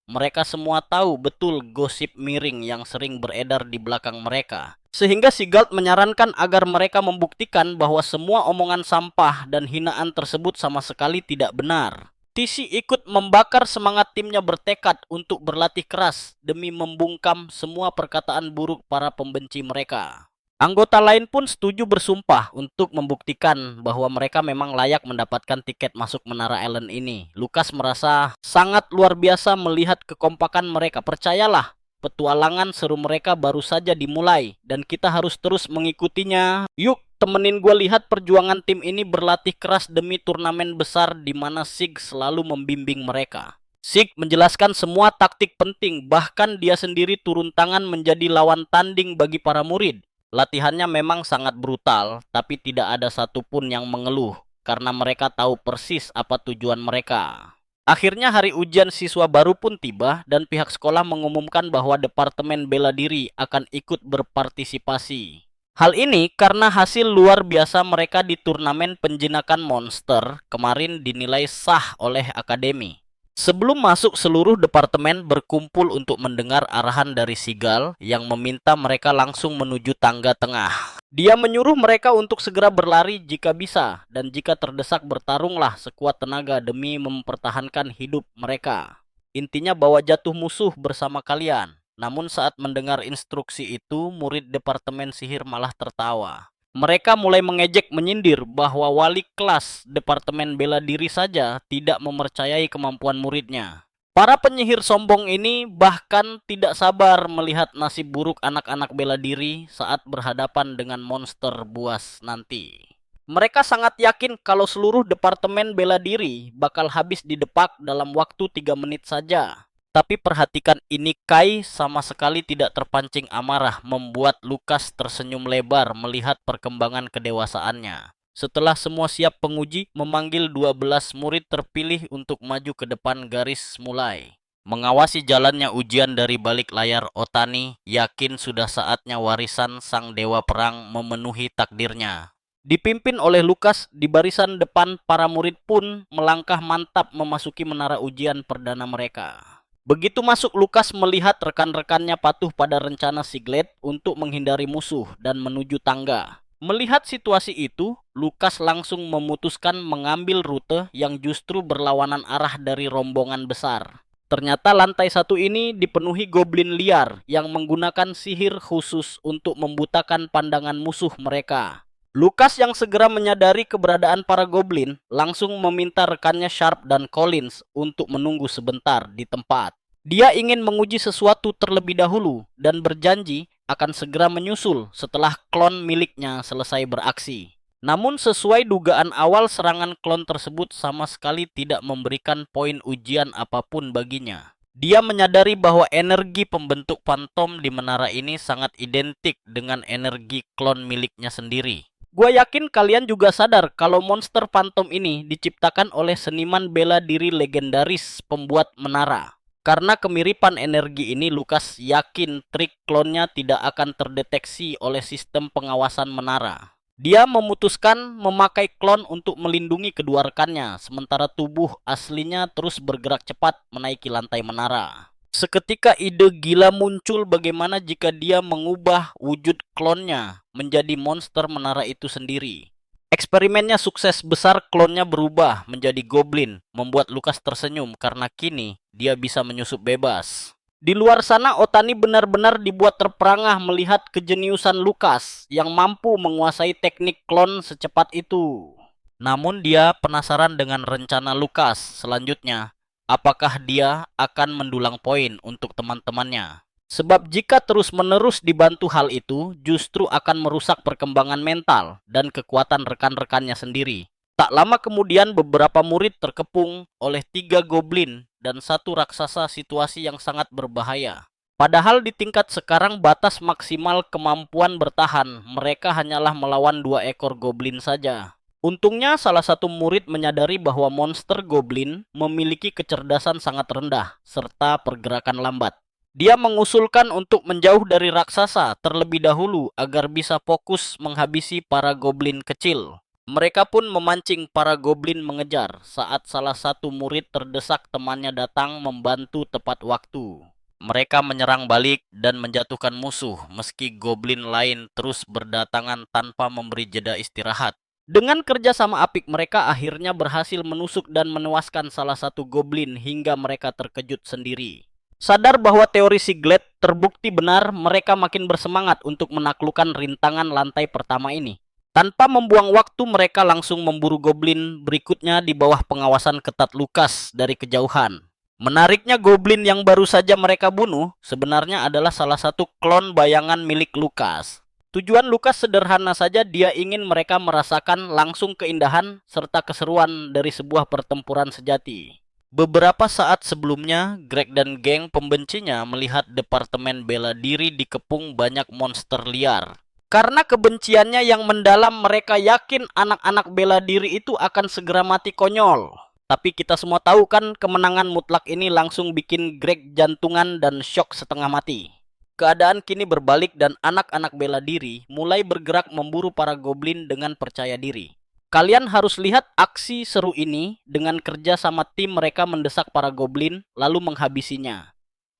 Mereka semua tahu betul gosip miring yang sering beredar di belakang mereka. Sehingga Sigald menyarankan agar mereka membuktikan bahwa semua omongan sampah dan hinaan tersebut sama sekali tidak benar. Tishi ikut membakar semangat timnya bertekad untuk berlatih keras demi membungkam semua perkataan buruk para pembenci mereka. Anggota lain pun setuju bersumpah untuk membuktikan bahwa mereka memang layak mendapatkan tiket masuk Menara Ellen ini. Lukas merasa sangat luar biasa melihat kekompakan mereka. Percayalah, petualangan seru mereka baru saja dimulai dan kita harus terus mengikutinya. Yuk, temenin gue lihat perjuangan tim ini berlatih keras demi turnamen besar di mana Sig selalu membimbing mereka. Sig menjelaskan semua taktik penting, bahkan dia sendiri turun tangan menjadi lawan tanding bagi para murid. Latihannya memang sangat brutal, tapi tidak ada satupun yang mengeluh. karena mereka tahu persis apa tujuan mereka. Akhirnya hari ujian siswa baru pun tiba dan pihak sekolah mengumumkan bahwa Departemen Bela Diri akan ikut berpartisipasi. Hal ini karena hasil luar biasa mereka di turnamen penjinakan monster kemarin dinilai sah oleh akademi. Sebelum masuk, seluruh departemen berkumpul untuk mendengar arahan dari Sigal yang meminta mereka langsung menuju tangga tengah. Dia menyuruh mereka untuk segera berlari jika bisa, dan jika terdesak bertarunglah sekuat tenaga demi mempertahankan hidup mereka. Intinya bawa jatuh musuh bersama kalian. Namun saat mendengar instruksi itu, murid departemen sihir malah tertawa. Mereka mulai mengejek menyindir bahwa wali kelas Departemen Bela Diri saja tidak mempercayai kemampuan muridnya. Para penyihir sombong ini bahkan tidak sabar melihat nasib buruk anak-anak bela diri saat berhadapan dengan monster buas nanti. Mereka sangat yakin kalau seluruh Departemen Bela Diri bakal habis didepak dalam waktu 3 menit saja. Tapi perhatikan ini, Kai sama sekali tidak terpancing amarah, membuat Lukas tersenyum lebar melihat perkembangan kedewasaannya. Setelah semua siap, penguji memanggil 12 murid terpilih untuk maju ke depan garis mulai. Mengawasi jalannya ujian dari balik layar, Otani yakin sudah saatnya warisan sang dewa perang memenuhi takdirnya. Dipimpin oleh Lukas, di barisan depan para murid pun melangkah mantap memasuki menara ujian perdana mereka. Begitu masuk, Lukas melihat rekan-rekannya patuh pada rencana Siglet untuk menghindari musuh dan menuju tangga. Melihat situasi itu, Lukas langsung memutuskan mengambil rute yang justru berlawanan arah dari rombongan besar. Ternyata lantai 1 ini dipenuhi goblin liar yang menggunakan sihir khusus untuk membutakan pandangan musuh mereka. Lukas yang segera menyadari keberadaan para goblin langsung meminta rekannya Sharp dan Collins untuk menunggu sebentar di tempat. Dia ingin menguji sesuatu terlebih dahulu dan berjanji akan segera menyusul setelah klon miliknya selesai beraksi. Namun sesuai dugaan awal, serangan klon tersebut sama sekali tidak memberikan poin ujian apapun baginya. Dia menyadari bahwa energi pembentuk fantom di menara ini sangat identik dengan energi klon miliknya sendiri. Gua yakin kalian juga sadar kalau monster fantom ini diciptakan oleh seniman bela diri legendaris pembuat menara. Karena kemiripan energi ini, Lukas yakin trik klonnya tidak akan terdeteksi oleh sistem pengawasan menara. Dia memutuskan memakai klon untuk melindungi kedua rekannya, sementara tubuh aslinya terus bergerak cepat menaiki lantai menara. Seketika ide gila muncul, bagaimana jika dia mengubah wujud klonnya menjadi monster menara itu sendiri. Eksperimennya sukses besar, klonnya berubah menjadi goblin, membuat Lukas tersenyum karena kini dia bisa menyusup bebas. Di luar sana, Otani benar-benar dibuat terperangah melihat kejeniusan Lukas yang mampu menguasai teknik klon secepat itu. Namun dia penasaran dengan rencana Lukas selanjutnya. Apakah dia akan mendulang poin untuk teman-temannya? Sebab jika terus-menerus dibantu hal itu, justru akan merusak perkembangan mental dan kekuatan rekan-rekannya sendiri. Tak lama kemudian, beberapa murid terkepung oleh 3 goblin dan 1 raksasa, situasi yang sangat berbahaya. Padahal di tingkat sekarang batas maksimal kemampuan bertahan mereka hanyalah melawan 2 ekor goblin saja. Untungnya salah satu murid menyadari bahwa monster goblin memiliki kecerdasan sangat rendah serta pergerakan lambat. Dia mengusulkan untuk menjauh dari raksasa terlebih dahulu agar bisa fokus menghabisi para goblin kecil. Mereka pun memancing para goblin mengejar saat salah satu murid terdesak temannya datang membantu tepat waktu. Mereka menyerang balik dan menjatuhkan musuh meski goblin lain terus berdatangan tanpa memberi jeda istirahat. Dengan kerjasama apik mereka akhirnya berhasil menusuk dan menewaskan salah satu goblin hingga mereka terkejut sendiri. Sadar bahwa teori Siglet terbukti benar, mereka makin bersemangat untuk menaklukkan rintangan lantai pertama ini. Tanpa membuang waktu, mereka langsung memburu goblin berikutnya di bawah pengawasan ketat Lukas dari kejauhan. Menariknya, goblin yang baru saja mereka bunuh sebenarnya adalah salah satu klon bayangan milik Lukas. Tujuan Lukas sederhana saja, dia ingin mereka merasakan langsung keindahan serta keseruan dari sebuah pertempuran sejati. Beberapa saat sebelumnya, Greg dan geng pembencinya melihat Departemen Bela Diri dikepung banyak monster liar. Karena kebenciannya yang mendalam, mereka yakin anak-anak bela diri itu akan segera mati konyol. Tapi kita semua tahu kan, kemenangan mutlak ini langsung bikin Greg jantungan dan shock setengah mati. Keadaan kini berbalik dan anak-anak bela diri mulai bergerak memburu para goblin dengan percaya diri. Kalian harus lihat aksi seru ini dengan kerja sama tim mereka mendesak para goblin lalu menghabisinya.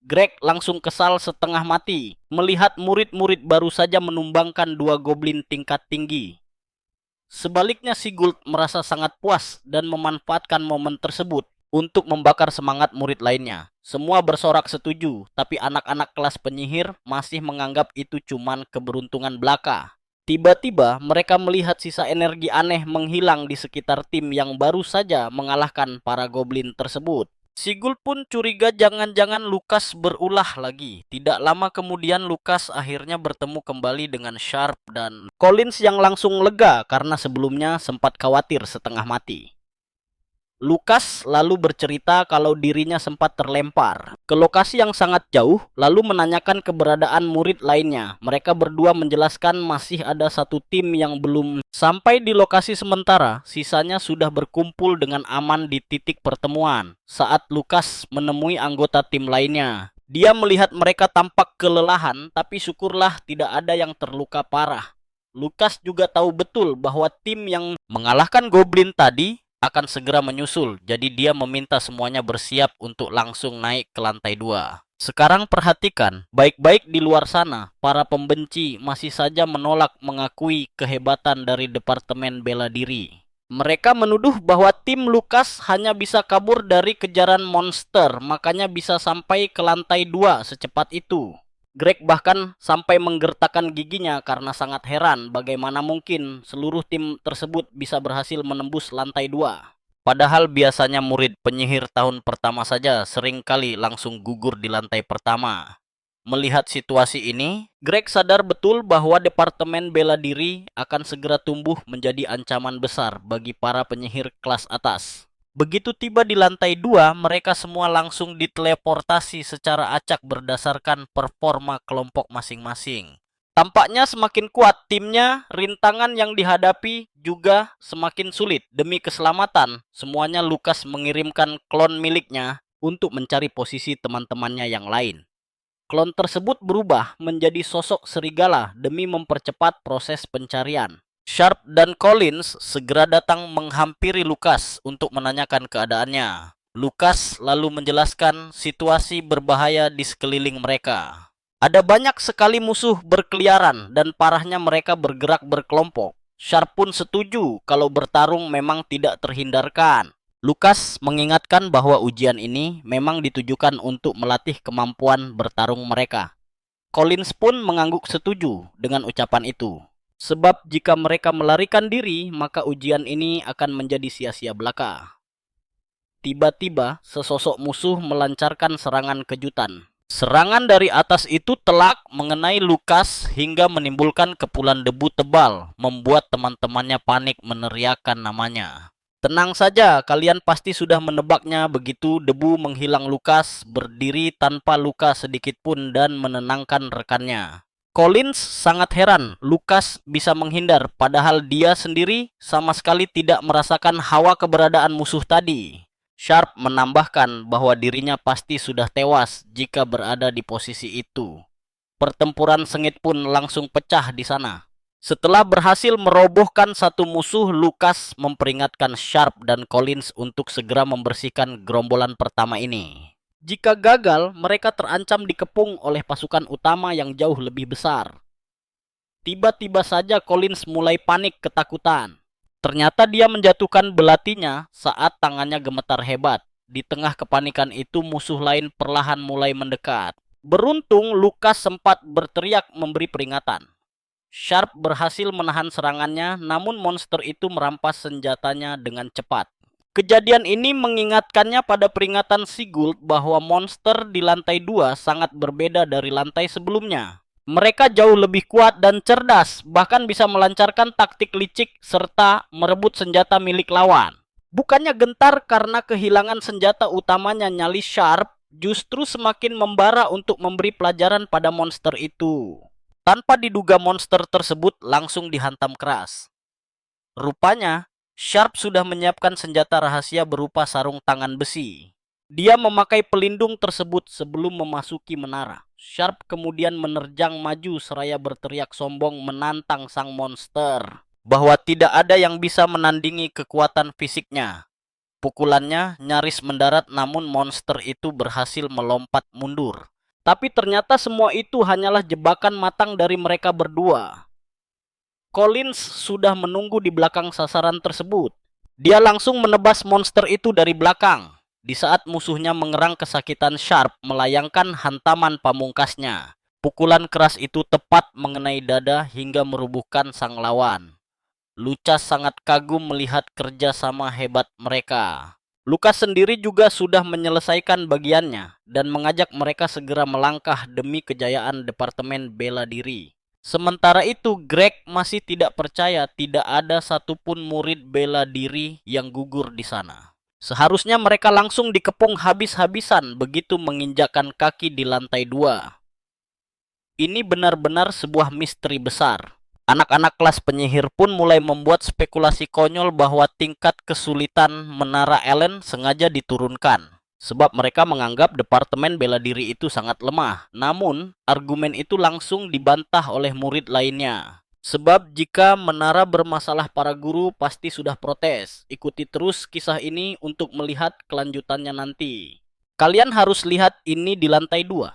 Greg langsung kesal setengah mati melihat murid-murid baru saja menumbangkan 2 goblin tingkat tinggi. Sebaliknya Sigurd merasa sangat puas dan memanfaatkan momen tersebut untuk membakar semangat murid lainnya. Semua bersorak setuju, tapi anak-anak kelas penyihir masih menganggap itu cuman keberuntungan belaka. Tiba-tiba mereka melihat sisa energi aneh menghilang di sekitar tim yang baru saja mengalahkan para goblin tersebut. Sigurd pun curiga jangan-jangan Lukas berulah lagi. Tidak lama kemudian Lukas akhirnya bertemu kembali dengan Sharp dan Collins yang langsung lega karena sebelumnya sempat khawatir setengah mati. Lukas lalu bercerita kalau dirinya sempat terlempar ke lokasi yang sangat jauh lalu menanyakan keberadaan murid lainnya. Mereka berdua menjelaskan masih ada satu tim yang belum sampai di lokasi sementara. Sisanya sudah berkumpul dengan aman di titik pertemuan saat Lukas menemui anggota tim lainnya. Dia melihat mereka tampak kelelahan, tapi syukurlah tidak ada yang terluka parah. Lukas juga tahu betul bahwa tim yang mengalahkan goblin tadi akan segera menyusul, jadi dia meminta semuanya bersiap untuk langsung naik ke lantai 2. Sekarang perhatikan, baik-baik di luar sana, para pembenci masih saja menolak mengakui kehebatan dari Departemen Bela Diri. Mereka menuduh bahwa tim Lukas hanya bisa kabur dari kejaran monster, makanya bisa sampai ke lantai 2 secepat itu. Greg bahkan sampai menggertakkan giginya karena sangat heran bagaimana mungkin seluruh tim tersebut bisa berhasil menembus lantai 2. Padahal biasanya murid penyihir tahun pertama saja seringkali langsung gugur di lantai pertama. Melihat situasi ini, Greg sadar betul bahwa Departemen Bela Diri akan segera tumbuh menjadi ancaman besar bagi para penyihir kelas atas. Begitu tiba di lantai 2, mereka semua langsung diteleportasi secara acak berdasarkan performa kelompok masing-masing. Tampaknya semakin kuat timnya, rintangan yang dihadapi juga semakin sulit. Demi keselamatan, semuanya Lukas mengirimkan klon miliknya untuk mencari posisi teman-temannya yang lain. Klon tersebut berubah menjadi sosok serigala demi mempercepat proses pencarian. Sharp dan Collins segera datang menghampiri Lukas untuk menanyakan keadaannya. Lukas lalu menjelaskan situasi berbahaya di sekeliling mereka. Ada banyak sekali musuh berkeliaran dan parahnya mereka bergerak berkelompok. Sharp pun setuju kalau bertarung memang tidak terhindarkan. Lukas mengingatkan bahwa ujian ini memang ditujukan untuk melatih kemampuan bertarung mereka. Collins pun mengangguk setuju dengan ucapan itu. Sebab jika mereka melarikan diri, maka ujian ini akan menjadi sia-sia belaka. Tiba-tiba, sesosok musuh melancarkan serangan kejutan. Serangan dari atas itu telak mengenai Lukas hingga menimbulkan kepulan debu tebal, membuat teman-temannya panik meneriakkan namanya. Tenang saja, kalian pasti sudah menebaknya. Begitu debu menghilang, Lukas berdiri tanpa luka sedikit pun dan menenangkan rekannya. Collins sangat heran Lukas bisa menghindar padahal dia sendiri sama sekali tidak merasakan hawa keberadaan musuh tadi. Sharp menambahkan bahwa dirinya pasti sudah tewas jika berada di posisi itu. Pertempuran sengit pun langsung pecah di sana. Setelah berhasil merobohkan satu musuh, Lukas memperingatkan Sharp dan Collins untuk segera membersihkan gerombolan pertama ini. Jika gagal, mereka terancam dikepung oleh pasukan utama yang jauh lebih besar. Tiba-tiba saja Collins mulai panik ketakutan. Ternyata dia menjatuhkan belatinya saat tangannya gemetar hebat. Di tengah kepanikan itu musuh lain perlahan mulai mendekat. Beruntung Lukas sempat berteriak memberi peringatan. Sharp berhasil menahan serangannya, namun monster itu merampas senjatanya dengan cepat. Kejadian ini mengingatkannya pada peringatan Sigurd bahwa monster di lantai 2 sangat berbeda dari lantai sebelumnya. Mereka jauh lebih kuat dan cerdas, bahkan bisa melancarkan taktik licik serta merebut senjata milik lawan. Bukannya gentar karena kehilangan senjata utamanya nyali Sharp, justru semakin membara untuk memberi pelajaran pada monster itu. Tanpa diduga monster tersebut langsung dihantam keras. Rupanya, Sharp sudah menyiapkan senjata rahasia berupa sarung tangan besi. Dia memakai pelindung tersebut sebelum memasuki menara. Sharp kemudian menerjang maju seraya berteriak sombong menantang sang monster bahwa tidak ada yang bisa menandingi kekuatan fisiknya. Pukulannya nyaris mendarat namun monster itu berhasil melompat mundur. Tapi ternyata semua itu hanyalah jebakan matang dari mereka berdua. Collins sudah menunggu di belakang sasaran tersebut. Dia langsung menebas monster itu dari belakang. Di saat musuhnya mengerang kesakitan, Sharp melayangkan hantaman pamungkasnya. Pukulan keras itu tepat mengenai dada hingga merubuhkan sang lawan. Lucas sangat kagum melihat kerja sama hebat mereka. Lucas sendiri juga sudah menyelesaikan bagiannya dan mengajak mereka segera melangkah demi kejayaan Departemen Bela Diri. Sementara itu, Greg masih tidak percaya tidak ada satupun murid bela diri yang gugur di sana. Seharusnya mereka langsung dikepung habis-habisan begitu menginjakkan kaki di lantai 2. Ini benar-benar sebuah misteri besar. Anak-anak kelas penyihir pun mulai membuat spekulasi konyol bahwa tingkat kesulitan menara Allen sengaja diturunkan. Sebab mereka menganggap Departemen Bela Diri itu sangat lemah. Namun, argumen itu langsung dibantah oleh murid lainnya. Sebab jika menara bermasalah para guru pasti sudah protes. Ikuti terus kisah ini untuk melihat kelanjutannya nanti. Kalian harus lihat ini di lantai 2.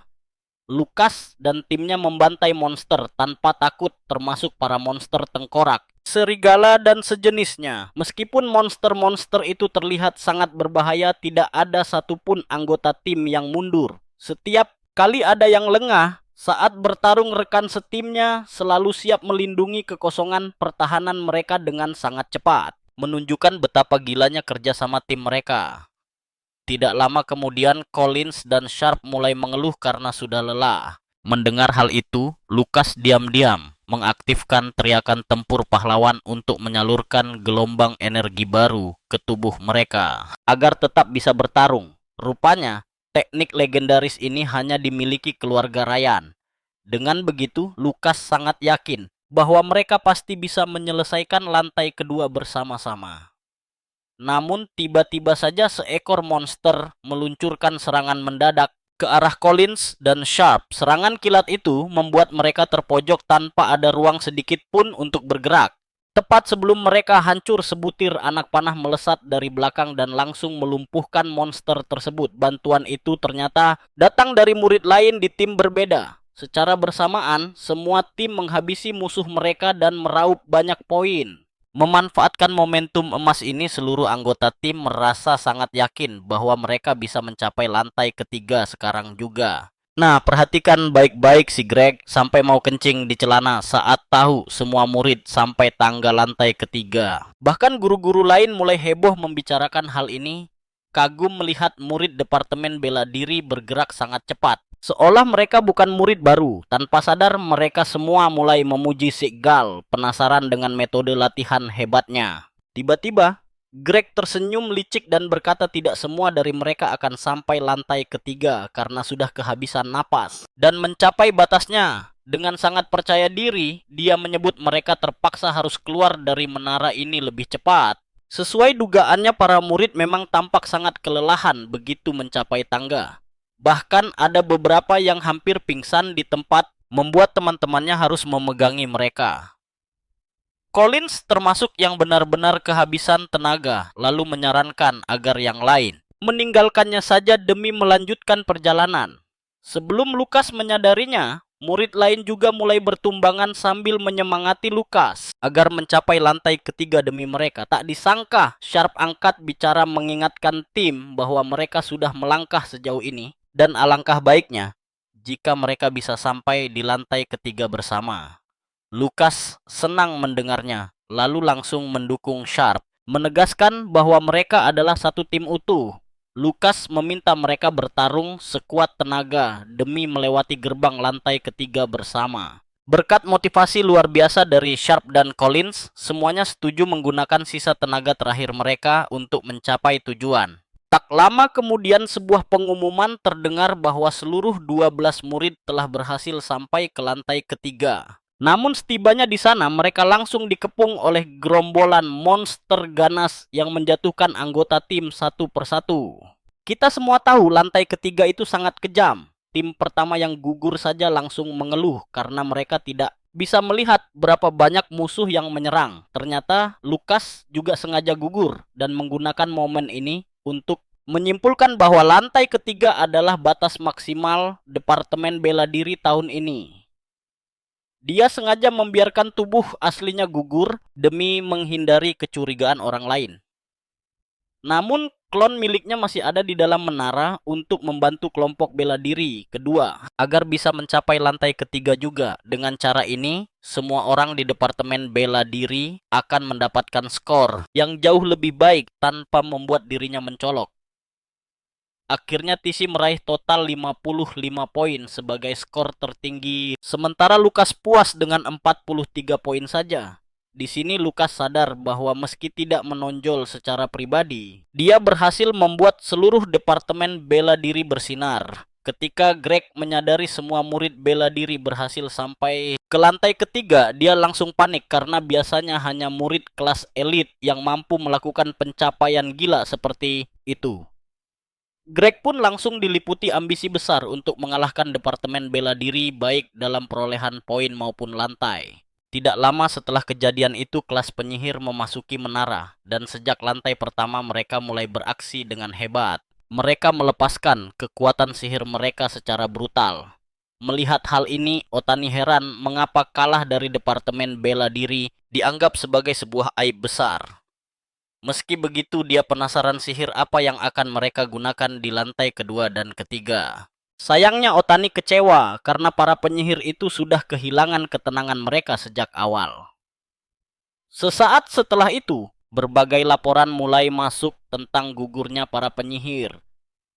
Lucas dan timnya membantai monster tanpa takut termasuk para monster tengkorak, serigala dan sejenisnya. Meskipun monster-monster itu terlihat sangat berbahaya, tidak ada satupun anggota tim yang mundur. Setiap kali ada yang lengah, saat bertarung rekan setimnya selalu siap melindungi kekosongan pertahanan mereka dengan sangat cepat. Menunjukkan betapa gilanya kerjasama tim mereka. Tidak lama kemudian Collins dan Sharp mulai mengeluh karena sudah lelah. Mendengar hal itu, Lucas diam-diam mengaktifkan teriakan tempur pahlawan untuk menyalurkan gelombang energi baru ke tubuh mereka agar tetap bisa bertarung. Rupanya, teknik legendaris ini hanya dimiliki keluarga Ryan. Dengan begitu, Lucas sangat yakin bahwa mereka pasti bisa menyelesaikan lantai kedua bersama-sama. Namun tiba-tiba saja seekor monster meluncurkan serangan mendadak ke arah Collins dan Sharp. Serangan kilat itu membuat mereka terpojok tanpa ada ruang sedikit pun untuk bergerak. Tepat sebelum mereka hancur, sebutir anak panah melesat dari belakang dan langsung melumpuhkan monster tersebut. Bantuan itu ternyata datang dari murid lain di tim berbeda. Secara bersamaan, semua tim menghabisi musuh mereka dan meraup banyak poin. Memanfaatkan momentum emas ini, seluruh anggota tim merasa sangat yakin bahwa mereka bisa mencapai lantai ketiga sekarang juga. Nah, perhatikan baik-baik si Greg sampai mau kencing di celana saat tahu semua murid sampai tangga lantai ketiga. Bahkan guru-guru lain mulai heboh membicarakan hal ini, kagum melihat murid Departemen Bela Diri bergerak sangat cepat. Seolah mereka bukan murid baru. Tanpa sadar mereka semua mulai memuji si Gal, penasaran dengan metode latihan hebatnya. Tiba-tiba, Greg tersenyum licik dan berkata tidak semua dari mereka akan sampai lantai ketiga karena sudah kehabisan napas dan mencapai batasnya. Dengan sangat percaya diri, dia menyebut mereka terpaksa harus keluar dari menara ini lebih cepat. Sesuai dugaannya, para murid memang tampak sangat kelelahan begitu mencapai tangga. Bahkan ada beberapa yang hampir pingsan di tempat, membuat teman-temannya harus memegangi mereka. Collins termasuk yang benar-benar kehabisan tenaga, lalu menyarankan agar yang lain meninggalkannya saja demi melanjutkan perjalanan. Sebelum Lucas menyadarinya, murid lain juga mulai bertumbangan sambil menyemangati Lucas agar mencapai lantai ketiga demi mereka. Tak disangka, Sharp angkat bicara mengingatkan tim bahwa mereka sudah melangkah sejauh ini. Dan alangkah baiknya jika mereka bisa sampai di lantai ketiga bersama. Lucas senang mendengarnya, lalu langsung mendukung Sharp, menegaskan bahwa mereka adalah satu tim utuh. Lucas meminta mereka bertarung sekuat tenaga demi melewati gerbang lantai ketiga bersama. Berkat motivasi luar biasa dari Sharp dan Collins, semuanya setuju menggunakan sisa tenaga terakhir mereka untuk mencapai tujuan. Tak lama kemudian sebuah pengumuman terdengar bahwa seluruh 12 murid telah berhasil sampai ke lantai ketiga. Namun setibanya di sana mereka langsung dikepung oleh gerombolan monster ganas yang menjatuhkan anggota tim satu persatu. Kita semua tahu lantai ketiga itu sangat kejam. Tim pertama yang gugur saja langsung mengeluh karena mereka tidak bisa melihat berapa banyak musuh yang menyerang. Ternyata Lukas juga sengaja gugur dan menggunakan momen ini untuk menyimpulkan bahwa lantai ketiga adalah batas maksimal Departemen Bela Diri tahun ini. Dia sengaja membiarkan tubuh aslinya gugur demi menghindari kecurigaan orang lain. Namun klon miliknya masih ada di dalam menara untuk membantu kelompok bela diri kedua agar bisa mencapai lantai ketiga juga. Dengan cara ini, semua orang di Departemen Bela Diri akan mendapatkan skor yang jauh lebih baik tanpa membuat dirinya mencolok. Akhirnya TC meraih total 55 poin sebagai skor tertinggi, sementara Lukas puas dengan 43 poin saja. Di sini Lukas sadar bahwa meski tidak menonjol secara pribadi, dia berhasil membuat seluruh Departemen Bela Diri bersinar. Ketika Greg menyadari semua murid bela diri berhasil sampai ke lantai ketiga, dia langsung panik karena biasanya hanya murid kelas elit yang mampu melakukan pencapaian gila seperti itu. Greg pun langsung diliputi ambisi besar untuk mengalahkan Departemen Bela Diri baik dalam perolehan poin maupun lantai. Tidak lama setelah kejadian itu, kelas penyihir memasuki menara, dan sejak lantai pertama mereka mulai beraksi dengan hebat. Mereka melepaskan kekuatan sihir mereka secara brutal. Melihat hal ini, Otani heran mengapa kalah dari Departemen Bela Diri dianggap sebagai sebuah aib besar. Meski begitu, dia penasaran sihir apa yang akan mereka gunakan di lantai kedua dan ketiga. Sayangnya Otani kecewa karena para penyihir itu sudah kehilangan ketenangan mereka sejak awal. Sesaat setelah itu, berbagai laporan mulai masuk tentang gugurnya para penyihir.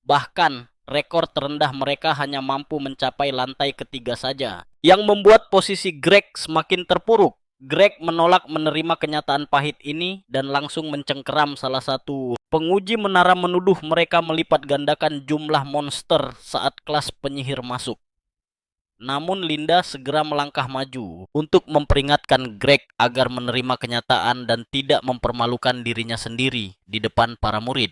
Bahkan, rekor terendah mereka hanya mampu mencapai lantai ketiga saja, yang membuat posisi Greg semakin terpuruk. Greg menolak menerima kenyataan pahit ini dan langsung mencengkeram salah satu penguji menara, menuduh mereka melipat gandakan jumlah monster saat kelas penyihir masuk. Namun Linda segera melangkah maju untuk memperingatkan Greg agar menerima kenyataan dan tidak mempermalukan dirinya sendiri di depan para murid.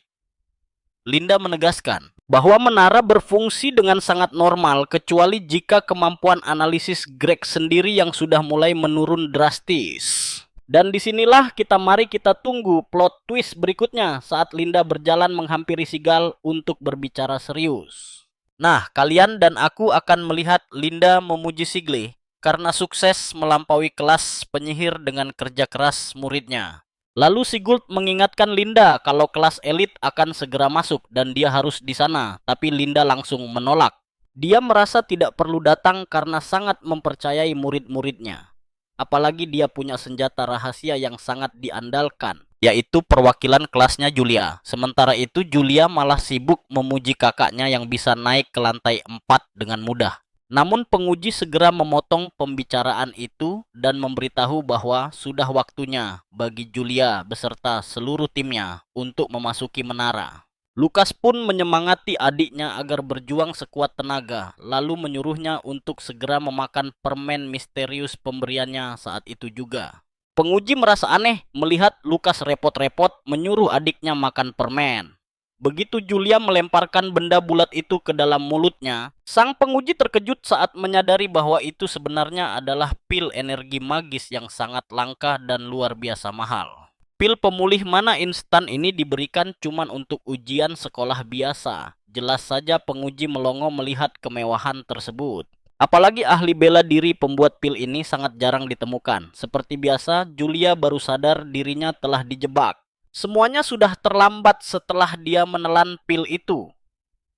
Linda menegaskan bahwa menara berfungsi dengan sangat normal kecuali jika kemampuan analisis Greg sendiri yang sudah mulai menurun drastis. Dan disinilah mari kita tunggu plot twist berikutnya saat Linda berjalan menghampiri Sigal untuk berbicara serius. Nah, kalian dan aku akan melihat Linda memuji Sigle karena sukses melampaui kelas penyihir dengan kerja keras muridnya. Lalu Sigurd mengingatkan Linda kalau kelas elit akan segera masuk dan dia harus di sana, tapi Linda langsung menolak. Dia merasa tidak perlu datang karena sangat mempercayai murid-muridnya. Apalagi dia punya senjata rahasia yang sangat diandalkan, yaitu perwakilan kelasnya Julia. Sementara itu Julia malah sibuk memuji kakaknya yang bisa naik ke lantai 4 dengan mudah. Namun penguji segera memotong pembicaraan itu dan memberitahu bahwa sudah waktunya bagi Julia beserta seluruh timnya untuk memasuki menara. Lukas pun menyemangati adiknya agar berjuang sekuat tenaga, lalu menyuruhnya untuk segera memakan permen misterius pemberiannya saat itu juga. Penguji merasa aneh melihat Lukas repot-repot menyuruh adiknya makan permen. Begitu Julia melemparkan benda bulat itu ke dalam mulutnya, sang penguji terkejut saat menyadari bahwa itu sebenarnya adalah pil energi magis yang sangat langka dan luar biasa mahal. Pil pemulih mana instan ini diberikan cuma untuk ujian sekolah biasa. Jelas saja penguji melongo melihat kemewahan tersebut. Apalagi ahli bela diri pembuat pil ini sangat jarang ditemukan. Seperti biasa, Julia baru sadar dirinya telah dijebak. Semuanya sudah terlambat setelah dia menelan pil itu.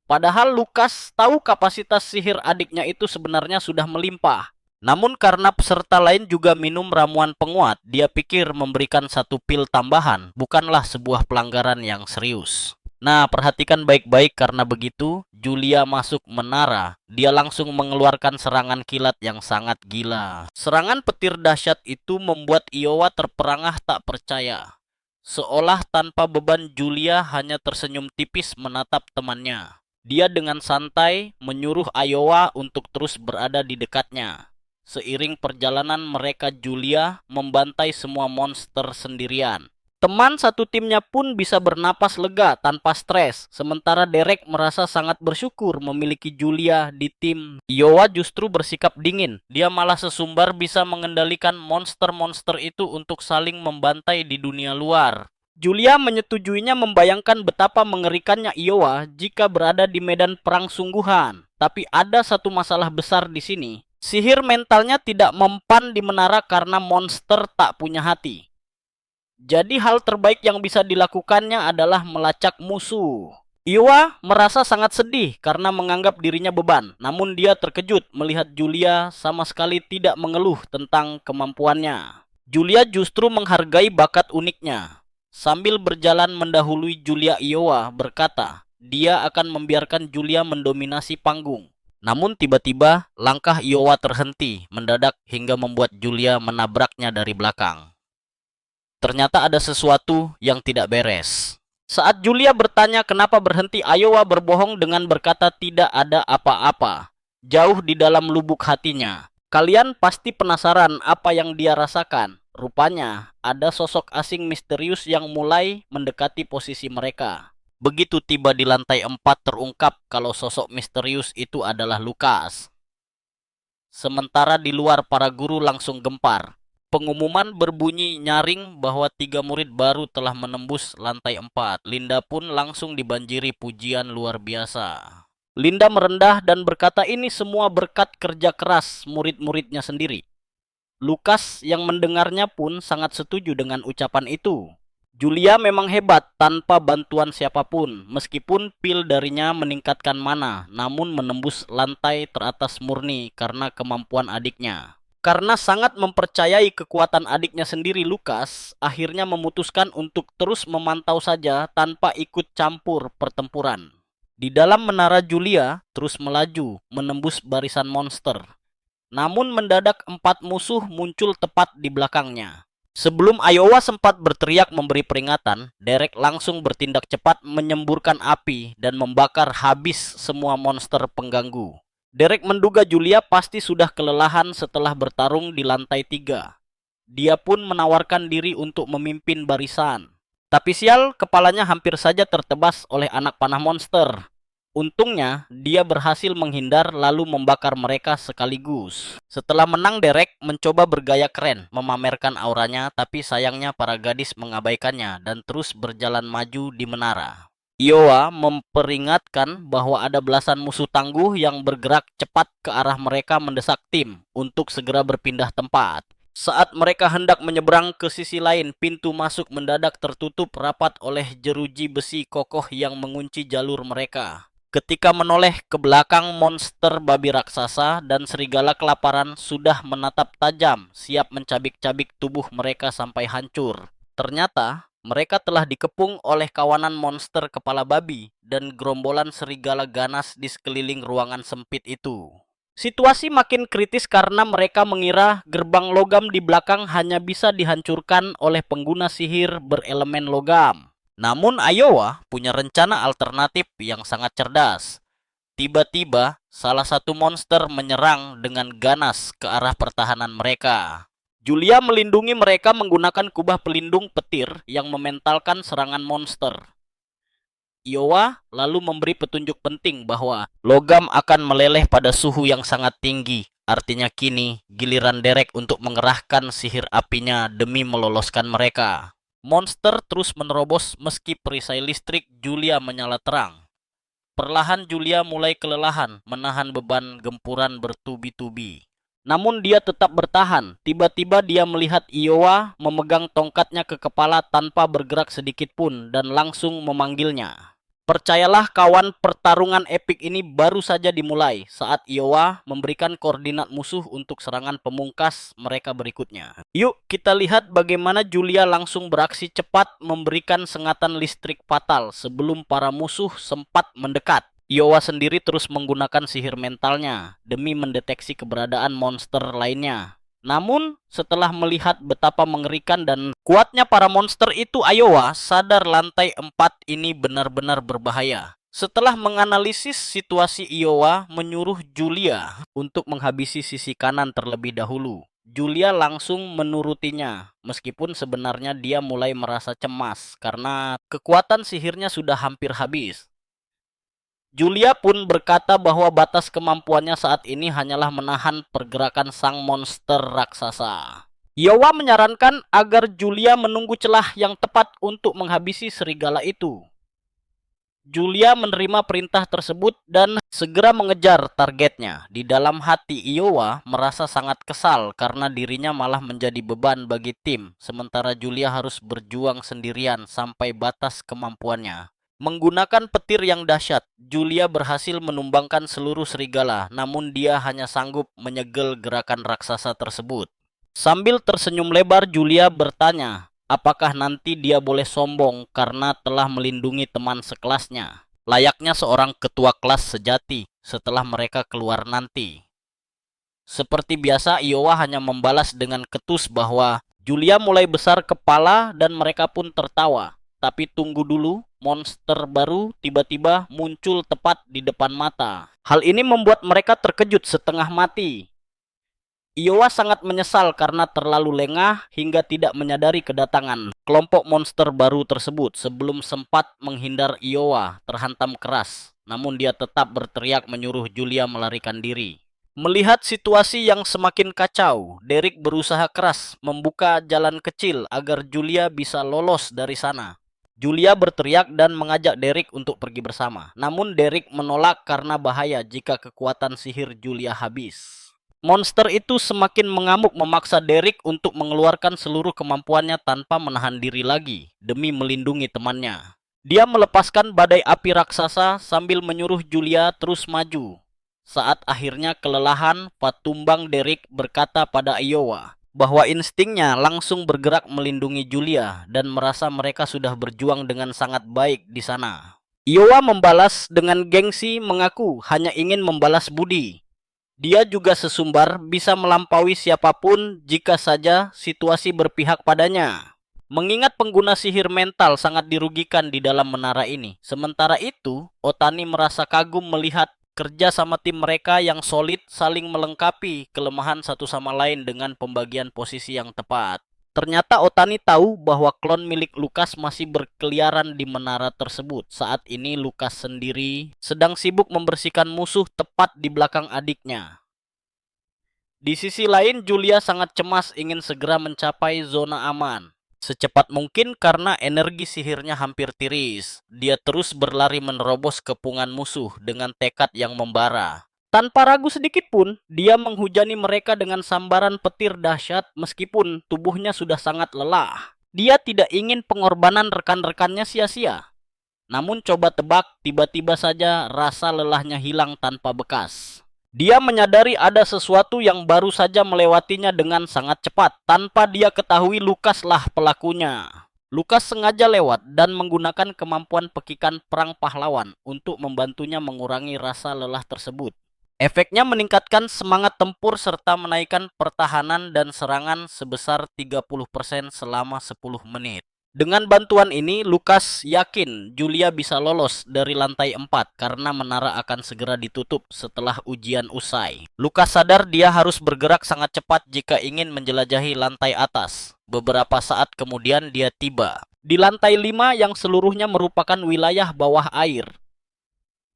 Padahal Lukas tahu kapasitas sihir adiknya itu sebenarnya sudah melimpah. Namun karena peserta lain juga minum ramuan penguat, dia pikir memberikan satu pil tambahan bukanlah sebuah pelanggaran yang serius. Nah, perhatikan baik-baik karena begitu Julia masuk menara, dia langsung mengeluarkan serangan kilat yang sangat gila. Serangan petir dahsyat itu membuat Iowa terperangah tak percaya. Seolah tanpa beban, Julia hanya tersenyum tipis menatap temannya. Dia dengan santai menyuruh Iowa untuk terus berada di dekatnya. Seiring perjalanan mereka, Julia membantai semua monster sendirian. Teman satu timnya pun bisa bernapas lega tanpa stres, sementara Derek merasa sangat bersyukur memiliki Julia di tim. Iowa justru bersikap dingin. Dia malah sesumbar bisa mengendalikan monster-monster itu untuk saling membantai di dunia luar. Julia menyetujuinya, membayangkan betapa mengerikannya Iowa jika berada di medan perang sungguhan. Tapi ada satu masalah besar di sini. Sihir mentalnya tidak mempan di menara karena monster tak punya hati. Jadi hal terbaik yang bisa dilakukannya adalah melacak musuh. Iowa merasa sangat sedih karena menganggap dirinya beban. Namun dia terkejut melihat Julia sama sekali tidak mengeluh tentang kemampuannya. Julia justru menghargai bakat uniknya. Sambil berjalan mendahului Julia, Iowa berkata, dia akan membiarkan Julia mendominasi panggung. Namun tiba-tiba langkah Iowa terhenti mendadak hingga membuat Julia menabraknya dari belakang. Ternyata ada sesuatu yang tidak beres. Saat Julia bertanya kenapa berhenti, Iowa berbohong dengan berkata tidak ada apa-apa. Jauh di dalam lubuk hatinya. Kalian pasti penasaran apa yang dia rasakan. Rupanya ada sosok asing misterius yang mulai mendekati posisi mereka. Begitu tiba di lantai 4 terungkap kalau sosok misterius itu adalah Lukas. Sementara di luar para guru langsung gempar. Pengumuman berbunyi nyaring bahwa 3 murid baru telah menembus lantai 4. Linda pun langsung dibanjiri pujian luar biasa. Linda merendah dan berkata ini semua berkat kerja keras murid-muridnya sendiri. Lukas yang mendengarnya pun sangat setuju dengan ucapan itu. Julia memang hebat tanpa bantuan siapapun, meskipun pil darinya meningkatkan mana, namun menembus lantai teratas murni karena kemampuan adiknya. Karena sangat mempercayai kekuatan adiknya sendiri, Lukas akhirnya memutuskan untuk terus memantau saja tanpa ikut campur pertempuran. Di dalam menara, Julia terus melaju menembus barisan monster. Namun mendadak 4 musuh muncul tepat di belakangnya. Sebelum Iowa sempat berteriak memberi peringatan, Derek langsung bertindak cepat menyemburkan api dan membakar habis semua monster pengganggu. Derek menduga Julia pasti sudah kelelahan setelah bertarung di lantai 3. Dia pun menawarkan diri untuk memimpin barisan. Tapi sial, kepalanya hampir saja tertebas oleh anak panah monster. Untungnya, dia berhasil menghindar lalu membakar mereka sekaligus. Setelah menang, Derek mencoba bergaya keren, memamerkan auranya, tapi sayangnya para gadis mengabaikannya dan terus berjalan maju di menara. Iowa memperingatkan bahwa ada belasan musuh tangguh yang bergerak cepat ke arah mereka mendesak tim untuk segera berpindah tempat. Saat mereka hendak menyeberang ke sisi lain, pintu masuk mendadak tertutup rapat oleh jeruji besi kokoh yang mengunci jalur mereka. Ketika menoleh ke belakang, monster babi raksasa dan serigala kelaparan sudah menatap tajam, siap mencabik-cabik tubuh mereka sampai hancur. Ternyata, mereka telah dikepung oleh kawanan monster kepala babi dan gerombolan serigala ganas di sekeliling ruangan sempit itu. Situasi makin kritis karena mereka mengira gerbang logam di belakang hanya bisa dihancurkan oleh pengguna sihir berelemen logam. Namun Iowa punya rencana alternatif yang sangat cerdas. Tiba-tiba, salah satu monster menyerang dengan ganas ke arah pertahanan mereka. Julia melindungi mereka menggunakan kubah pelindung petir yang mementalkan serangan monster. Iowa lalu memberi petunjuk penting bahwa logam akan meleleh pada suhu yang sangat tinggi. Artinya kini giliran Derek untuk mengerahkan sihir apinya demi meloloskan mereka. Monster terus menerobos meski perisai listrik Julia menyala terang. Perlahan Julia mulai kelelahan menahan beban gempuran bertubi-tubi. Namun dia tetap bertahan. Tiba-tiba dia melihat Iowa memegang tongkatnya ke kepala tanpa bergerak sedikit pun dan langsung memanggilnya. Percayalah kawan, pertarungan epik ini baru saja dimulai saat Iowa memberikan koordinat musuh untuk serangan pemungkas mereka berikutnya. Yuk kita lihat bagaimana Julia langsung beraksi cepat memberikan sengatan listrik fatal sebelum para musuh sempat mendekat. Iowa sendiri terus menggunakan sihir mentalnya demi mendeteksi keberadaan monster lainnya. Namun, setelah melihat betapa mengerikan dan kuatnya para monster itu, Iowa sadar lantai 4 ini benar-benar berbahaya. Setelah menganalisis situasi, Iowa menyuruh Julia untuk menghabisi sisi kanan terlebih dahulu. Julia langsung menurutinya, meskipun sebenarnya dia mulai merasa cemas karena kekuatan sihirnya sudah hampir habis. Julia pun berkata bahwa batas kemampuannya saat ini hanyalah menahan pergerakan sang monster raksasa. Iowa menyarankan agar Julia menunggu celah yang tepat untuk menghabisi serigala itu. Julia menerima perintah tersebut dan segera mengejar targetnya. Di dalam hati, Iowa merasa sangat kesal karena dirinya malah menjadi beban bagi tim, sementara Julia harus berjuang sendirian sampai batas kemampuannya. Menggunakan petir yang dahsyat, Julia berhasil menumbangkan seluruh serigala, namun dia hanya sanggup menyegel gerakan raksasa tersebut. Sambil tersenyum lebar, Julia bertanya, apakah nanti dia boleh sombong karena telah melindungi teman sekelasnya, layaknya seorang ketua kelas sejati setelah mereka keluar nanti. Seperti biasa, Iowa hanya membalas dengan ketus bahwa Julia mulai besar kepala dan mereka pun tertawa. Tapi tunggu dulu, monster baru tiba-tiba muncul tepat di depan mata. Hal ini membuat mereka terkejut setengah mati. Iowa sangat menyesal karena terlalu lengah hingga tidak menyadari kedatangan kelompok monster baru tersebut. Sebelum sempat menghindar, Iowa terhantam keras. Namun dia tetap berteriak menyuruh Julia melarikan diri. Melihat situasi yang semakin kacau, Derek berusaha keras membuka jalan kecil agar Julia bisa lolos dari sana. Julia berteriak dan mengajak Derek untuk pergi bersama. Namun Derek menolak karena bahaya jika kekuatan sihir Julia habis. Monster itu semakin mengamuk memaksa Derek untuk mengeluarkan seluruh kemampuannya tanpa menahan diri lagi demi melindungi temannya. Dia melepaskan badai api raksasa sambil menyuruh Julia terus maju. Saat akhirnya kelelahan, Patumbang Derek berkata pada Iowa bahwa instingnya langsung bergerak melindungi Julia dan merasa mereka sudah berjuang dengan sangat baik di sana. Iowa membalas dengan gengsi mengaku hanya ingin membalas budi. Dia juga sesumbar bisa melampaui siapapun jika saja situasi berpihak padanya. Mengingat pengguna sihir mental sangat dirugikan di dalam menara ini. Sementara itu, Otani merasa kagum melihat kerja sama tim mereka yang solid saling melengkapi kelemahan satu sama lain dengan pembagian posisi yang tepat. Ternyata Otani tahu bahwa klon milik Lucas masih berkeliaran di menara tersebut. Saat ini Lucas sendiri sedang sibuk membersihkan musuh tepat di belakang adiknya. Di sisi lain, Julia sangat cemas ingin segera mencapai zona aman secepat mungkin karena energi sihirnya hampir tiris. Dia terus berlari menerobos kepungan musuh dengan tekad yang membara. Tanpa ragu sedikit pun, dia menghujani mereka dengan sambaran petir dahsyat meskipun tubuhnya sudah sangat lelah. Dia tidak ingin pengorbanan rekan-rekannya sia-sia. Namun coba tebak, tiba-tiba saja rasa lelahnya hilang tanpa bekas. Dia menyadari ada sesuatu yang baru saja melewatinya dengan sangat cepat. Tanpa dia ketahui, Lucas lah pelakunya. Lucas sengaja lewat dan menggunakan kemampuan pekikan perang pahlawan untuk membantunya mengurangi rasa lelah tersebut. Efeknya meningkatkan semangat tempur serta menaikkan pertahanan dan serangan sebesar 30% selama 10 menit. Dengan bantuan ini, Lucas yakin Julia bisa lolos dari lantai 4 karena menara akan segera ditutup setelah ujian usai. Lucas sadar dia harus bergerak sangat cepat jika ingin menjelajahi lantai atas. Beberapa saat kemudian dia tiba di lantai 5 yang seluruhnya merupakan wilayah bawah air.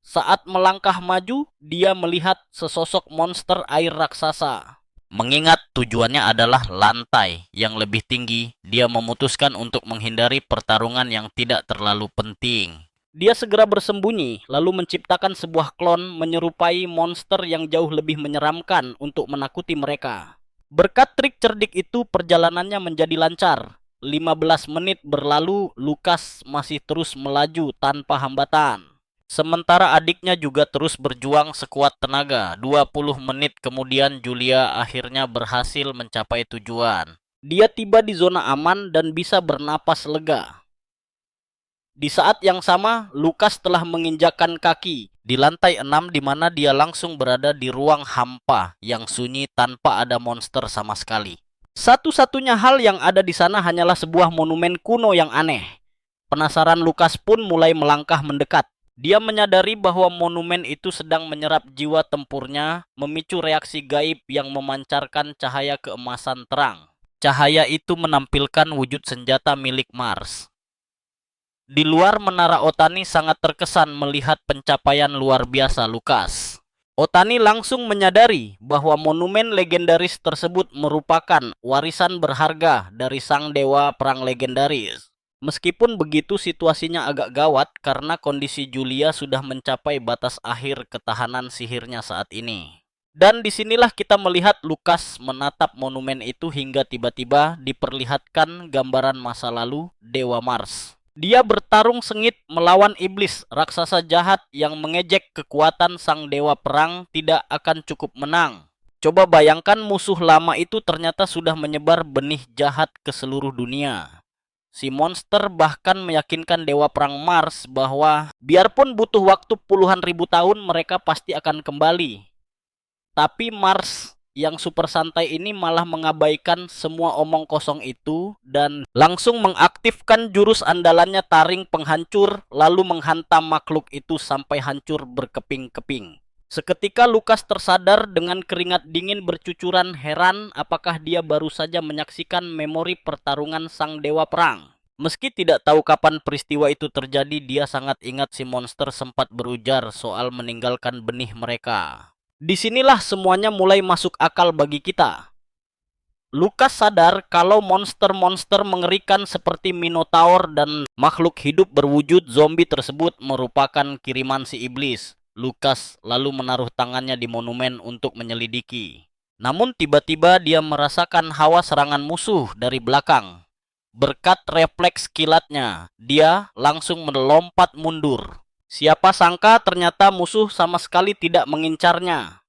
Saat melangkah maju, dia melihat sesosok monster air raksasa. Mengingat tujuannya adalah lantai yang lebih tinggi, dia memutuskan untuk menghindari pertarungan yang tidak terlalu penting. Dia segera bersembunyi, lalu menciptakan sebuah klon menyerupai monster yang jauh lebih menyeramkan untuk menakuti mereka. Berkat trik cerdik itu, perjalanannya menjadi lancar. 15 menit berlalu, Lucas masih terus melaju tanpa hambatan. Sementara adiknya juga terus berjuang sekuat tenaga. 20 menit kemudian Julia akhirnya berhasil mencapai tujuan. Dia tiba di zona aman dan bisa bernapas lega. Di saat yang sama, Lucas telah menginjakkan kaki Di lantai 6 di mana dia langsung berada di ruang hampa yang sunyi tanpa ada monster sama sekali. Satu-satunya hal yang ada di sana hanyalah sebuah monumen kuno yang aneh. Penasaran Lukas pun mulai melangkah mendekat. Dia menyadari bahwa monumen itu sedang menyerap jiwa tempurnya, memicu reaksi gaib yang memancarkan cahaya keemasan terang. Cahaya itu menampilkan wujud senjata milik Mars. Di luar menara Otani sangat terkesan melihat pencapaian luar biasa Lukas. Otani langsung menyadari bahwa monumen legendaris tersebut merupakan warisan berharga dari sang dewa perang legendaris. Meskipun begitu situasinya agak gawat karena kondisi Julia sudah mencapai batas akhir ketahanan sihirnya saat ini. Dan disinilah kita melihat Lukas menatap monumen itu hingga tiba-tiba diperlihatkan gambaran masa lalu Dewa Mars. Dia bertarung sengit melawan iblis, raksasa jahat yang mengejek kekuatan sang dewa perang tidak akan cukup menang. Coba bayangkan musuh lama itu ternyata sudah menyebar benih jahat ke seluruh dunia. Si monster bahkan meyakinkan dewa perang Mars bahwa biarpun butuh waktu puluhan ribu tahun mereka pasti akan kembali. Tapi Mars yang super santai ini malah mengabaikan semua omong kosong itu dan langsung mengaktifkan jurus andalannya taring penghancur lalu menghantam makhluk itu sampai hancur berkeping-keping. Seketika Lukas tersadar dengan keringat dingin bercucuran heran apakah dia baru saja menyaksikan memori pertarungan sang dewa perang. Meski tidak tahu kapan peristiwa itu terjadi, dia sangat ingat si monster sempat berujar soal meninggalkan benih mereka. Disinilah semuanya mulai masuk akal bagi kita. Lukas sadar kalau monster-monster mengerikan seperti Minotaur dan makhluk hidup berwujud zombie tersebut merupakan kiriman si iblis. Lukas lalu menaruh tangannya di monumen untuk menyelidiki. Namun tiba-tiba dia merasakan hawa serangan musuh dari belakang. Berkat refleks kilatnya, dia langsung melompat mundur. Siapa sangka ternyata musuh sama sekali tidak mengincarnya.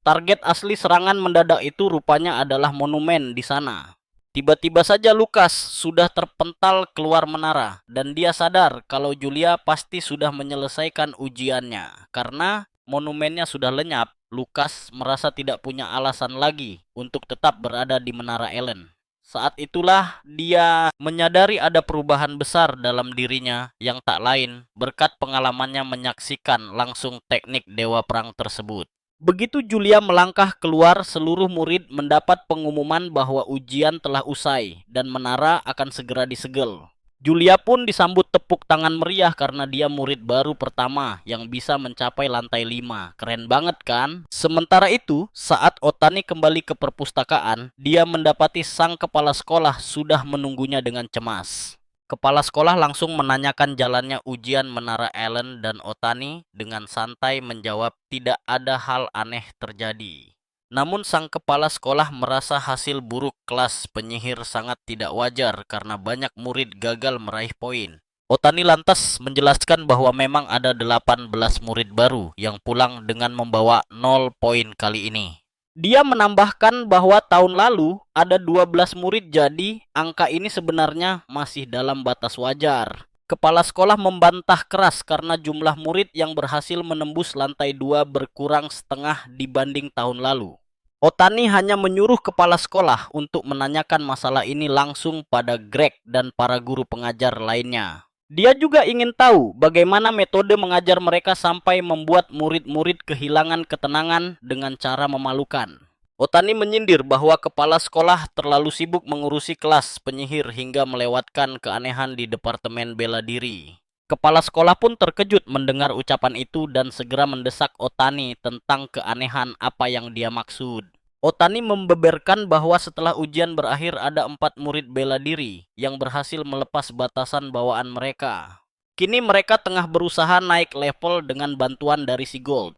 Target asli serangan mendadak itu rupanya adalah monumen di sana. Tiba-tiba saja Lukas sudah terpental keluar menara dan dia sadar kalau Julia pasti sudah menyelesaikan ujiannya. Karena monumennya sudah lenyap, Lukas merasa tidak punya alasan lagi untuk tetap berada di menara Ellen. Saat itulah dia menyadari ada perubahan besar dalam dirinya yang tak lain berkat pengalamannya menyaksikan langsung teknik dewa perang tersebut. Begitu Julia melangkah keluar, seluruh murid mendapat pengumuman bahwa ujian telah usai dan menara akan segera disegel. Julia pun disambut tepuk tangan meriah karena dia murid baru pertama yang bisa mencapai lantai 5. Keren banget kan? Sementara itu, saat Otani kembali ke perpustakaan, dia mendapati sang kepala sekolah sudah menunggunya dengan cemas. Kepala sekolah langsung menanyakan jalannya ujian menara Ellen dan Otani dengan santai menjawab tidak ada hal aneh terjadi. Namun sang kepala sekolah merasa hasil buruk kelas penyihir sangat tidak wajar karena banyak murid gagal meraih poin. Otani lantas menjelaskan bahwa memang ada 18 murid baru yang pulang dengan membawa 0 poin kali ini. Dia menambahkan bahwa tahun lalu ada 12 murid jadi angka ini sebenarnya masih dalam batas wajar. Kepala sekolah membantah keras karena jumlah murid yang berhasil menembus lantai 2 berkurang setengah dibanding tahun lalu. Otani hanya menyuruh kepala sekolah untuk menanyakan masalah ini langsung pada Greg dan para guru pengajar lainnya. Dia juga ingin tahu bagaimana metode mengajar mereka sampai membuat murid-murid kehilangan ketenangan dengan cara memalukan. Otani menyindir bahwa kepala sekolah terlalu sibuk mengurusi kelas penyihir hingga melewatkan keanehan di departemen bela diri. Kepala sekolah pun terkejut mendengar ucapan itu dan segera mendesak Otani tentang keanehan apa yang dia maksud. Otani membeberkan bahwa setelah ujian berakhir ada 4 murid bela diri yang berhasil melepas batasan bawaan mereka. Kini mereka tengah berusaha naik level dengan bantuan dari si Gold.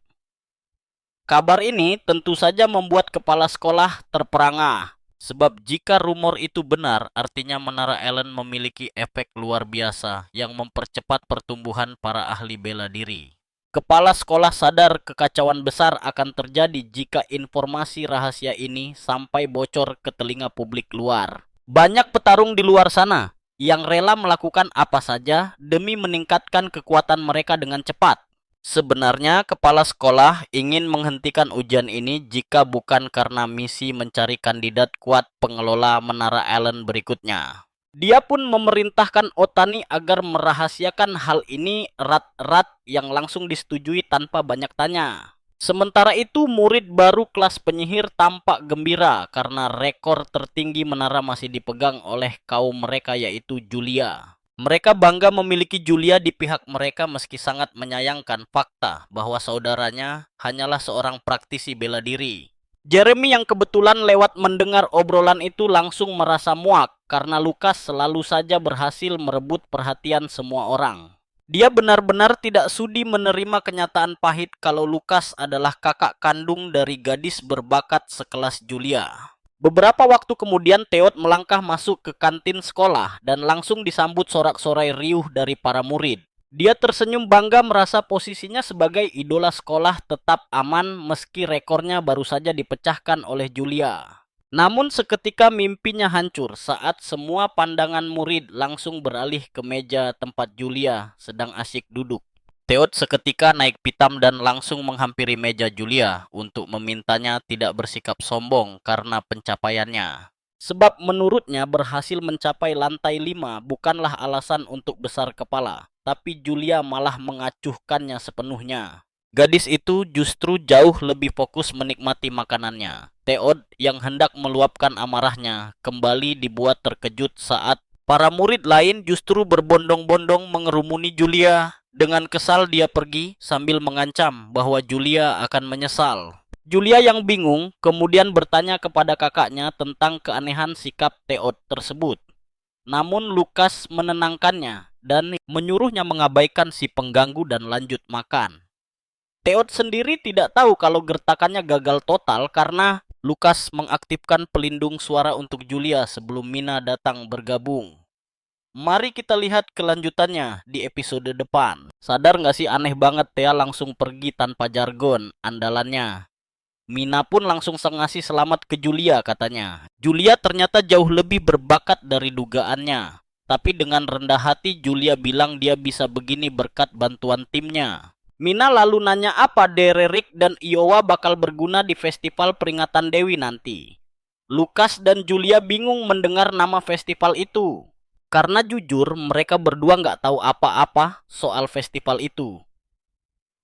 Kabar ini tentu saja membuat kepala sekolah terperangah. Sebab jika rumor itu benar, artinya Menara Ellen memiliki efek luar biasa yang mempercepat pertumbuhan para ahli bela diri. Kepala sekolah sadar kekacauan besar akan terjadi jika informasi rahasia ini sampai bocor ke telinga publik luar. Banyak petarung di luar sana yang rela melakukan apa saja demi meningkatkan kekuatan mereka dengan cepat. Sebenarnya kepala sekolah ingin menghentikan ujian ini jika bukan karena misi mencari kandidat kuat pengelola Menara Allen berikutnya. Dia pun memerintahkan Otani agar merahasiakan hal ini erat-erat yang langsung disetujui tanpa banyak tanya. Sementara itu, murid baru kelas penyihir tampak gembira karena rekor tertinggi menara masih dipegang oleh kaum mereka, yaitu Julia. Mereka bangga memiliki Julia di pihak mereka meski sangat menyayangkan fakta bahwa saudaranya hanyalah seorang praktisi bela diri. Jeremy yang kebetulan lewat mendengar obrolan itu langsung merasa muak karena Lukas selalu saja berhasil merebut perhatian semua orang. Dia benar-benar tidak sudi menerima kenyataan pahit kalau Lukas adalah kakak kandung dari gadis berbakat sekelas Julia. Beberapa waktu kemudian Theod melangkah masuk ke kantin sekolah dan langsung disambut sorak-sorai riuh dari para murid. Dia tersenyum bangga merasa posisinya sebagai idola sekolah tetap aman meski rekornya baru saja dipecahkan oleh Julia. Namun seketika mimpinya hancur saat semua pandangan murid langsung beralih ke meja tempat Julia sedang asyik duduk. Theod seketika naik pitam dan langsung menghampiri meja Julia untuk memintanya tidak bersikap sombong karena pencapaiannya. Sebab menurutnya berhasil mencapai lantai 5 bukanlah alasan untuk besar kepala, tapi Julia malah mengacuhkannya sepenuhnya. Gadis itu justru jauh lebih fokus menikmati makanannya. Theod yang hendak meluapkan amarahnya kembali dibuat terkejut saat para murid lain justru berbondong-bondong mengerumuni Julia. Dengan kesal dia pergi sambil mengancam bahwa Julia akan menyesal. Julia yang bingung kemudian bertanya kepada kakaknya tentang keanehan sikap Theod tersebut. Namun Lukas menenangkannya dan menyuruhnya mengabaikan si pengganggu dan lanjut makan. Theod sendiri tidak tahu kalau gertakannya gagal total karena Lukas mengaktifkan pelindung suara untuk Julia sebelum Mina datang bergabung. Mari kita lihat kelanjutannya di episode depan. Sadar nggak sih aneh banget Thea langsung pergi tanpa jargon andalannya. Mina pun langsung ngasih selamat ke Julia katanya. Julia ternyata jauh lebih berbakat dari dugaannya. Tapi dengan rendah hati Julia bilang dia bisa begini berkat bantuan timnya. Mina lalu nanya apa Derek dan Iowa bakal berguna di festival peringatan Dewi nanti. Lukas dan Julia bingung mendengar nama festival itu. Karena jujur mereka berdua nggak tahu apa-apa soal festival itu.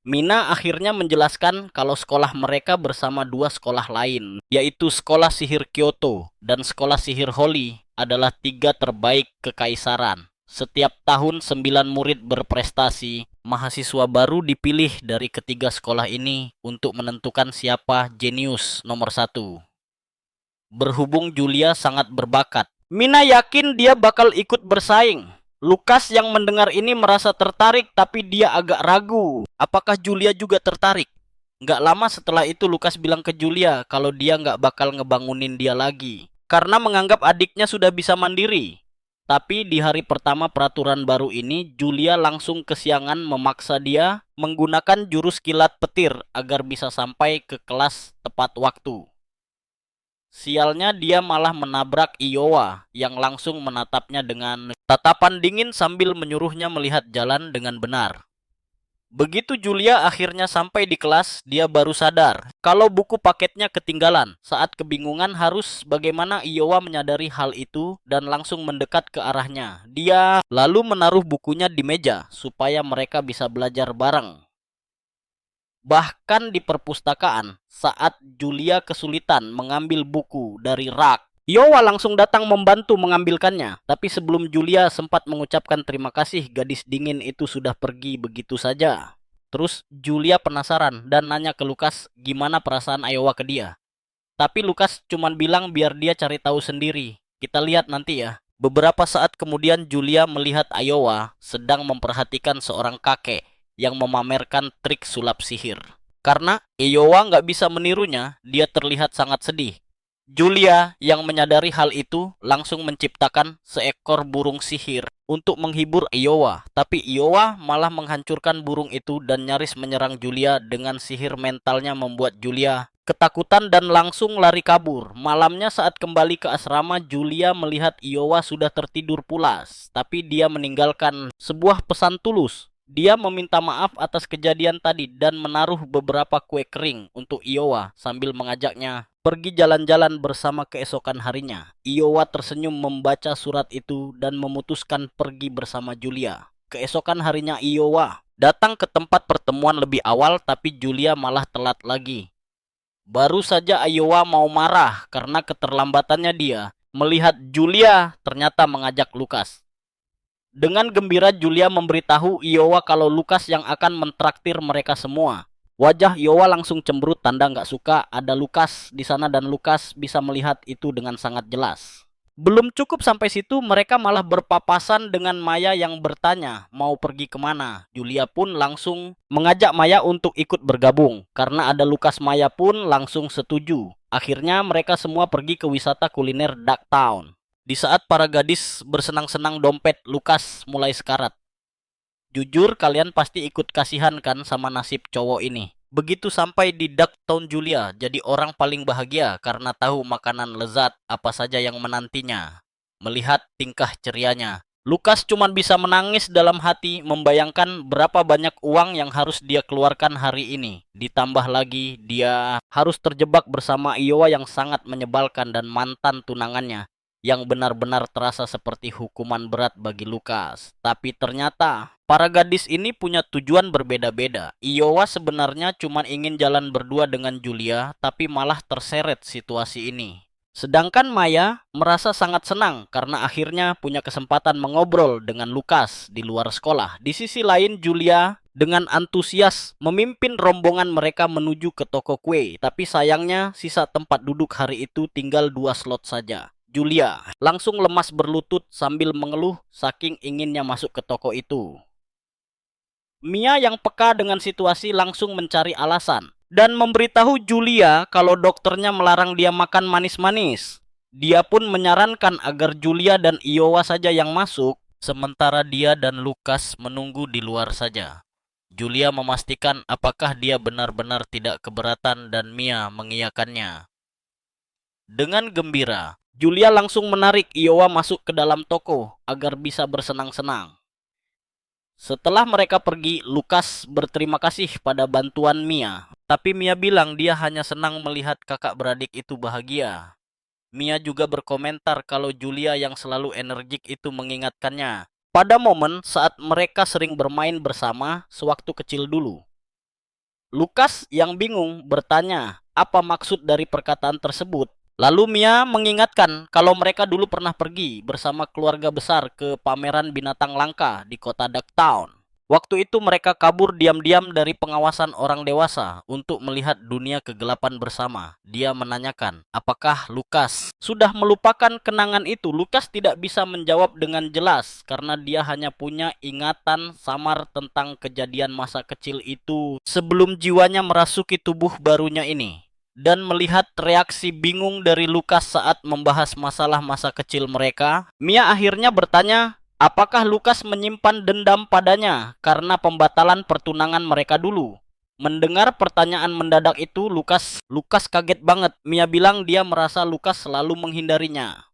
Mina akhirnya menjelaskan kalau sekolah mereka bersama dua sekolah lain, yaitu Sekolah Sihir Kyoto dan Sekolah Sihir Holy adalah 3 terbaik kekaisaran. Setiap tahun 9 murid berprestasi, mahasiswa baru dipilih dari ketiga sekolah ini untuk menentukan siapa jenius nomor 1. Berhubung Julia sangat berbakat, Mina yakin dia bakal ikut bersaing. Lukas yang mendengar ini merasa tertarik tapi dia agak ragu. Apakah Julia juga tertarik? Nggak lama setelah itu Lukas bilang ke Julia kalau dia nggak bakal ngebangunin dia lagi. Karena menganggap adiknya sudah bisa mandiri. Tapi di hari pertama peraturan baru ini, Julia langsung kesiangan memaksa dia menggunakan jurus kilat petir agar bisa sampai ke kelas tepat waktu. Sialnya dia malah menabrak Iowa yang langsung menatapnya dengan tatapan dingin sambil menyuruhnya melihat jalan dengan benar. Begitu Julia akhirnya sampai di kelas, dia baru sadar kalau buku paketnya ketinggalan. Saat kebingungan harus bagaimana Iowa menyadari hal itu dan langsung mendekat ke arahnya. Dia lalu menaruh bukunya di meja supaya mereka bisa belajar bareng. Bahkan di perpustakaan, saat Julia kesulitan mengambil buku dari rak, Iowa langsung datang membantu mengambilkannya. Tapi sebelum Julia sempat mengucapkan terima kasih, gadis dingin itu sudah pergi begitu saja. Terus Julia penasaran dan nanya ke Lukas gimana perasaan Iowa ke dia. Tapi Lukas cuma bilang biar dia cari tahu sendiri. Kita lihat nanti ya. Beberapa saat kemudian Julia melihat Iowa sedang memperhatikan seorang kakek yang memamerkan trik sulap sihir. Karena Iowa nggak bisa menirunya, dia terlihat sangat sedih. Julia yang menyadari hal itu langsung menciptakan seekor burung sihir untuk menghibur Iowa. Tapi Iowa malah menghancurkan burung itu dan nyaris menyerang Julia dengan sihir mentalnya membuat Julia ketakutan dan langsung lari kabur. Malamnya saat kembali ke asrama, Julia melihat Iowa sudah tertidur pulas. Tapi dia meninggalkan sebuah pesan tulus Dia meminta maaf atas kejadian tadi dan menaruh beberapa kue kering untuk Iowa sambil mengajaknya pergi jalan-jalan bersama keesokan harinya. Iowa tersenyum membaca surat itu dan memutuskan pergi bersama Julia. Keesokan harinya Iowa datang ke tempat pertemuan lebih awal, tapi Julia malah telat lagi. Baru saja Iowa mau marah karena keterlambatannya dia melihat Julia ternyata mengajak Lukas. Dengan gembira Julia memberitahu Iowa kalau Lukas yang akan mentraktir mereka semua. Wajah Iowa langsung cemberut tanda nggak suka ada Lukas di sana dan Lukas bisa melihat itu dengan sangat jelas. Belum cukup sampai situ, mereka malah berpapasan dengan Maya yang bertanya mau pergi kemana. Julia pun langsung mengajak Maya untuk ikut bergabung. Karena ada Lukas, Maya pun langsung setuju. Akhirnya mereka semua pergi ke wisata kuliner Ducktown. Di saat para gadis bersenang-senang dompet Lukas mulai sekarat. Jujur kalian pasti ikut kasihan kan sama nasib cowok ini. Begitu sampai di Ducktown, Julia jadi orang paling bahagia karena tahu makanan lezat apa saja yang menantinya. Melihat tingkah cerianya, Lukas cuma bisa menangis dalam hati membayangkan berapa banyak uang yang harus dia keluarkan hari ini. Ditambah lagi dia harus terjebak bersama Iowa yang sangat menyebalkan dan mantan tunangannya, yang benar-benar terasa seperti hukuman berat bagi Lukas. Tapi ternyata para gadis ini punya tujuan berbeda-beda. Iowa sebenarnya cuma ingin jalan berdua dengan Julia, tapi malah terseret situasi ini. Sedangkan Maya merasa sangat senang karena akhirnya punya kesempatan mengobrol dengan Lukas di luar sekolah. Di sisi lain, Julia dengan antusias memimpin rombongan mereka menuju ke toko kue. Tapi sayangnya sisa tempat duduk hari itu tinggal 2 slot saja. Julia langsung lemas berlutut sambil mengeluh saking inginnya masuk ke toko itu. Mia yang peka dengan situasi langsung mencari alasan dan memberitahu Julia kalau dokternya melarang dia makan manis-manis. Dia pun menyarankan agar Julia dan Iowa saja yang masuk, sementara dia dan Lukas menunggu di luar saja. Julia memastikan apakah dia benar-benar tidak keberatan dan Mia mengiyakannya. Dengan gembira, Julia langsung menarik Iowa masuk ke dalam toko agar bisa bersenang-senang. Setelah mereka pergi, Lukas berterima kasih pada bantuan Mia. Tapi Mia bilang dia hanya senang melihat kakak beradik itu bahagia. Mia juga berkomentar kalau Julia yang selalu energik itu mengingatkannya pada momen saat mereka sering bermain bersama sewaktu kecil dulu. Lukas yang bingung bertanya apa maksud dari perkataan tersebut. Lalu Mia mengingatkan kalau mereka dulu pernah pergi bersama keluarga besar ke pameran binatang langka di kota Ducktown. Waktu itu mereka kabur diam-diam dari pengawasan orang dewasa untuk melihat dunia kegelapan bersama. Dia menanyakan, apakah Lukas sudah melupakan kenangan itu? Lukas tidak bisa menjawab dengan jelas karena dia hanya punya ingatan samar tentang kejadian masa kecil itu sebelum jiwanya merasuki tubuh barunya ini. Dan melihat reaksi bingung dari Lukas saat membahas masalah masa kecil mereka, Mia akhirnya bertanya, apakah Lukas menyimpan dendam padanya karena pembatalan pertunangan mereka dulu? Mendengar pertanyaan mendadak itu, Lukas kaget banget. Mia bilang dia merasa Lukas selalu menghindarinya.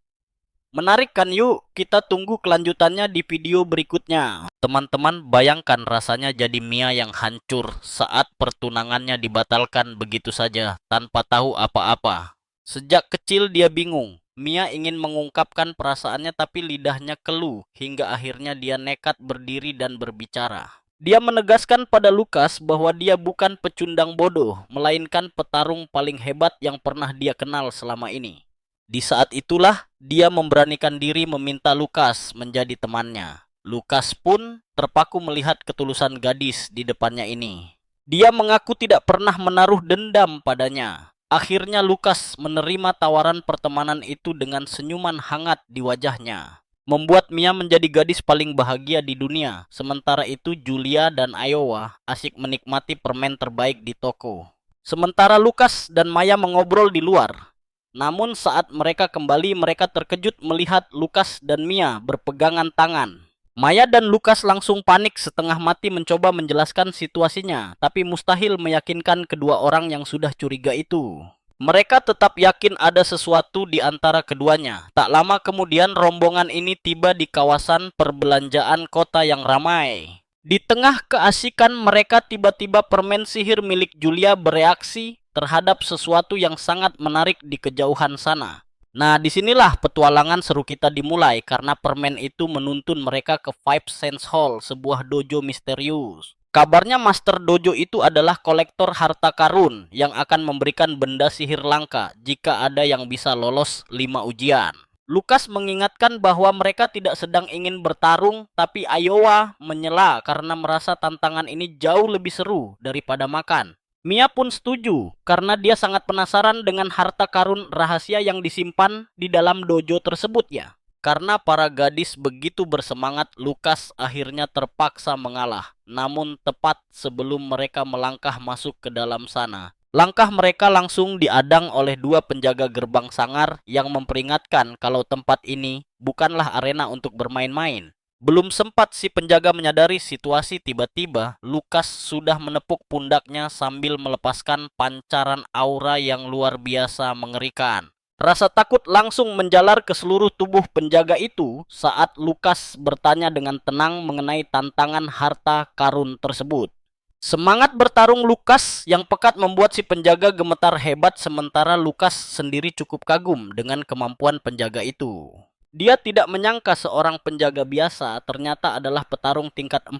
Menarik kan, yuk kita tunggu kelanjutannya di video berikutnya. Teman-teman bayangkan rasanya jadi Mia yang hancur saat pertunangannya dibatalkan begitu saja tanpa tahu apa-apa. Sejak kecil dia bingung. Mia ingin mengungkapkan perasaannya tapi lidahnya keluh hingga akhirnya dia nekat berdiri dan berbicara. Dia menegaskan pada Lukas bahwa dia bukan pecundang bodoh, melainkan petarung paling hebat yang pernah dia kenal selama ini. Di saat itulah dia memberanikan diri meminta Lukas menjadi temannya. Lukas pun terpaku melihat ketulusan gadis di depannya ini. Dia mengaku tidak pernah menaruh dendam padanya. Akhirnya Lukas menerima tawaran pertemanan itu dengan senyuman hangat di wajahnya. Membuat Mia menjadi gadis paling bahagia di dunia. Sementara itu Julia dan Iowa asik menikmati permen terbaik di toko. Sementara Lukas dan Maya mengobrol di luar. Namun saat mereka kembali, mereka terkejut melihat Lukas dan Mia berpegangan tangan. Maya dan Lukas langsung panik setengah mati mencoba menjelaskan situasinya, tapi mustahil meyakinkan kedua orang yang sudah curiga itu. Mereka tetap yakin ada sesuatu di antara keduanya. Tak lama kemudian rombongan ini tiba di kawasan perbelanjaan kota yang ramai. Di tengah keasikan mereka, tiba-tiba permen sihir milik Julia bereaksi terhadap sesuatu yang sangat menarik di kejauhan sana. Nah, disinilah petualangan seru kita dimulai karena permen itu menuntun mereka ke Five Sense Hall, sebuah dojo misterius. Kabarnya Master Dojo itu adalah kolektor harta karun yang akan memberikan benda sihir langka jika ada yang bisa lolos 5 ujian. Lukas mengingatkan bahwa mereka tidak sedang ingin bertarung, tapi Iowa menyela karena merasa tantangan ini jauh lebih seru daripada makan. Mia pun setuju karena dia sangat penasaran dengan harta karun rahasia yang disimpan di dalam dojo tersebut ya. Karena para gadis begitu bersemangat, Lukas akhirnya terpaksa mengalah. Namun tepat sebelum mereka melangkah masuk ke dalam sana, langkah mereka langsung diadang oleh 2 penjaga gerbang sangar yang memperingatkan kalau tempat ini bukanlah arena untuk bermain-main. Belum sempat si penjaga menyadari situasi, tiba-tiba Lukas sudah menepuk pundaknya sambil melepaskan pancaran aura yang luar biasa mengerikan. Rasa takut langsung menjalar ke seluruh tubuh penjaga itu saat Lukas bertanya dengan tenang mengenai tantangan harta karun tersebut. Semangat bertarung Lukas yang pekat membuat si penjaga gemetar hebat, sementara Lukas sendiri cukup kagum dengan kemampuan penjaga itu. Dia tidak menyangka seorang penjaga biasa ternyata adalah petarung tingkat 4.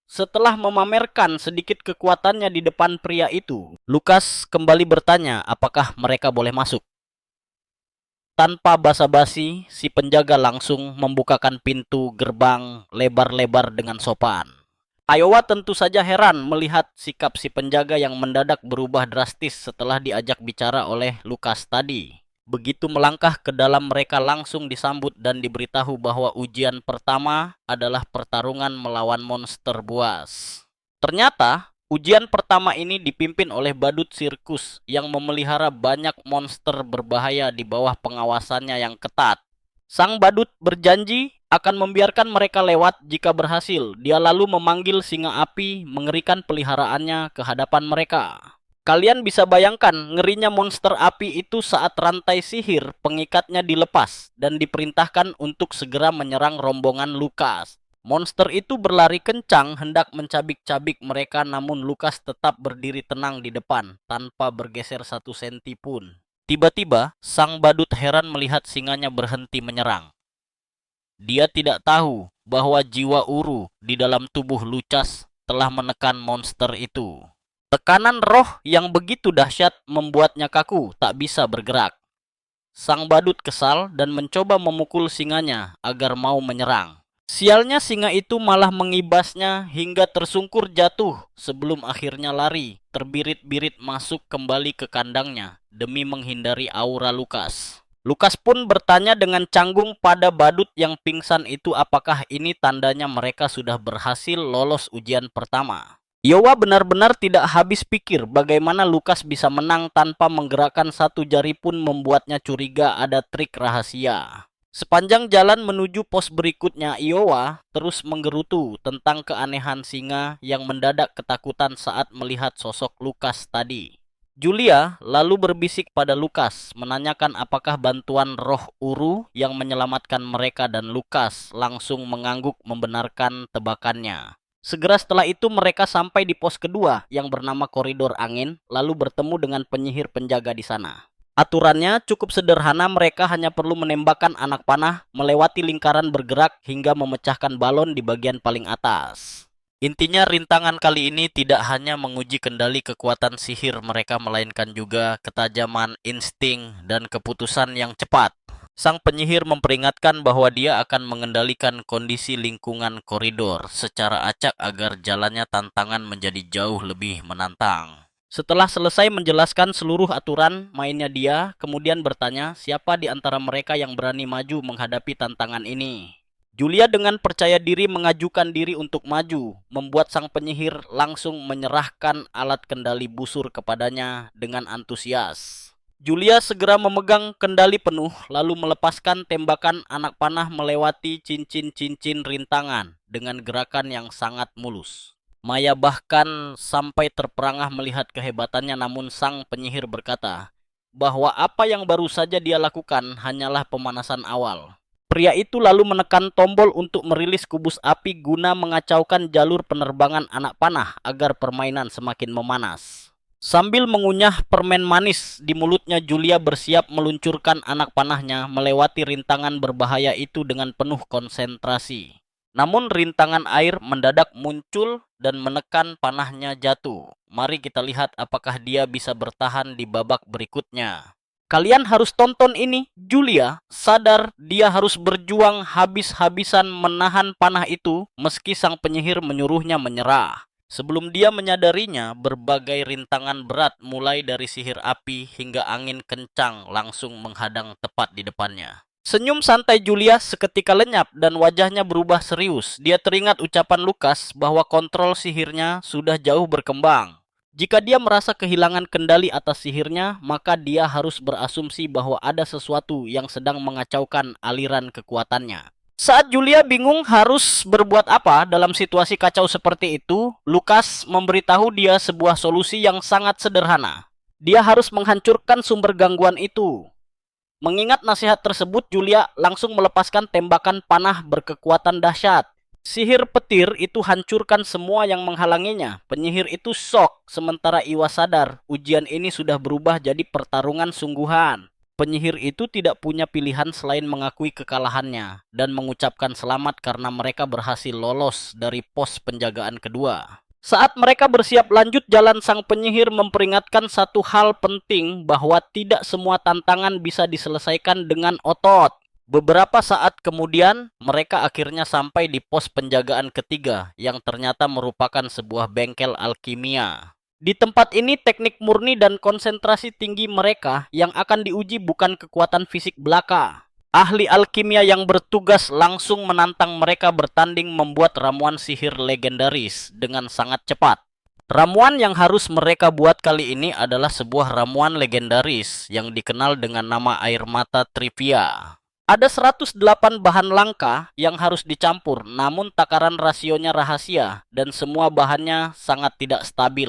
Setelah memamerkan sedikit kekuatannya di depan pria itu, Lukas kembali bertanya apakah mereka boleh masuk. Tanpa basa-basi, si penjaga langsung membukakan pintu gerbang lebar-lebar dengan sopan. Iowa tentu saja heran melihat sikap si penjaga yang mendadak berubah drastis setelah diajak bicara oleh Lukas tadi. Begitu melangkah ke dalam, mereka langsung disambut dan diberitahu bahwa ujian pertama adalah pertarungan melawan monster buas. Ternyata, ujian pertama ini dipimpin oleh badut sirkus yang memelihara banyak monster berbahaya di bawah pengawasannya yang ketat. Sang badut berjanji akan membiarkan mereka lewat jika berhasil. Dia lalu memanggil singa api mengerikan peliharaannya ke hadapan mereka. Kalian bisa bayangkan ngerinya monster api itu saat rantai sihir pengikatnya dilepas dan diperintahkan untuk segera menyerang rombongan Lukas. Monster itu berlari kencang hendak mencabik-cabik mereka, namun Lukas tetap berdiri tenang di depan tanpa bergeser 1 senti pun. Tiba-tiba, sang badut heran melihat singanya berhenti menyerang. Dia tidak tahu bahwa jiwa Uru di dalam tubuh Lucas telah menekan monster itu. Tekanan roh yang begitu dahsyat membuatnya kaku, tak bisa bergerak. Sang badut kesal dan mencoba memukul singanya agar mau menyerang. Sialnya, singa itu malah mengibasnya hingga tersungkur jatuh sebelum akhirnya lari, terbirit-birit masuk kembali ke kandangnya demi menghindari aura Lukas. Lukas pun bertanya dengan canggung pada badut yang pingsan itu apakah ini tandanya mereka sudah berhasil lolos ujian pertama. Iowa benar-benar tidak habis pikir bagaimana Lukas bisa menang tanpa menggerakkan 1 jari pun, membuatnya curiga ada trik rahasia. Sepanjang jalan menuju pos berikutnya, Iowa terus menggerutu tentang keanehan singa yang mendadak ketakutan saat melihat sosok Lukas tadi. Julia lalu berbisik pada Lukas, menanyakan apakah bantuan roh Uru yang menyelamatkan mereka, dan Lukas langsung mengangguk membenarkan tebakannya. Segera setelah itu mereka sampai di pos kedua yang bernama Koridor Angin, lalu bertemu dengan penyihir penjaga di sana. Aturannya cukup sederhana, mereka hanya perlu menembakkan anak panah melewati lingkaran bergerak hingga memecahkan balon di bagian paling atas. Intinya rintangan kali ini tidak hanya menguji kendali kekuatan sihir mereka, melainkan juga ketajaman insting dan keputusan yang cepat. Sang penyihir memperingatkan bahwa dia akan mengendalikan kondisi lingkungan koridor secara acak agar jalannya tantangan menjadi jauh lebih menantang. Setelah selesai menjelaskan seluruh aturan mainnya, dia kemudian bertanya siapa di antara mereka yang berani maju menghadapi tantangan ini. Julia dengan percaya diri mengajukan diri untuk maju, membuat sang penyihir langsung menyerahkan alat kendali busur kepadanya dengan antusias. Julia segera memegang kendali penuh, lalu melepaskan tembakan anak panah melewati cincin-cincin rintangan dengan gerakan yang sangat mulus. Maya bahkan sampai terperangah melihat kehebatannya, namun sang penyihir berkata bahwa apa yang baru saja dia lakukan hanyalah pemanasan awal. Pria itu lalu menekan tombol untuk merilis kubus api guna mengacaukan jalur penerbangan anak panah agar permainan semakin memanas. Sambil mengunyah permen manis di mulutnya, Julia bersiap meluncurkan anak panahnya melewati rintangan berbahaya itu dengan penuh konsentrasi. Namun rintangan air mendadak muncul dan menekan panahnya jatuh. Mari kita lihat apakah dia bisa bertahan di babak berikutnya. Kalian harus tonton ini. Julia sadar dia harus berjuang habis-habisan menahan panah itu meski sang penyihir menyuruhnya menyerah. Sebelum dia menyadarinya, berbagai rintangan berat mulai dari sihir api hingga angin kencang langsung menghadang tepat di depannya. Senyum santai Julia seketika lenyap dan wajahnya berubah serius. Dia teringat ucapan Lukas bahwa kontrol sihirnya sudah jauh berkembang. Jika dia merasa kehilangan kendali atas sihirnya, maka dia harus berasumsi bahwa ada sesuatu yang sedang mengacaukan aliran kekuatannya. Saat Julia bingung harus berbuat apa dalam situasi kacau seperti itu, Lukas memberitahu dia sebuah solusi yang sangat sederhana. Dia harus menghancurkan sumber gangguan itu. Mengingat nasihat tersebut, Julia langsung melepaskan tembakan panah berkekuatan dahsyat. Sihir petir itu hancurkan semua yang menghalanginya. Penyihir itu shock, sementara Iwa sadar ujian ini sudah berubah jadi pertarungan sungguhan. Penyihir itu tidak punya pilihan selain mengakui kekalahannya dan mengucapkan selamat karena mereka berhasil lolos dari pos penjagaan kedua. Saat mereka bersiap lanjut jalan, sang penyihir memperingatkan satu hal penting bahwa tidak semua tantangan bisa diselesaikan dengan otot. Beberapa saat kemudian, mereka akhirnya sampai di pos penjagaan ketiga yang ternyata merupakan sebuah bengkel alkimia. Di tempat ini, teknik murni dan konsentrasi tinggi mereka yang akan diuji bukan kekuatan fisik belaka. Ahli alkimia yang bertugas langsung menantang mereka bertanding membuat ramuan sihir legendaris dengan sangat cepat. Ramuan yang harus mereka buat kali ini adalah sebuah ramuan legendaris yang dikenal dengan nama air mata Trivia. Ada 108 bahan langka yang harus dicampur, namun takaran rasionya rahasia dan semua bahannya sangat tidak stabil.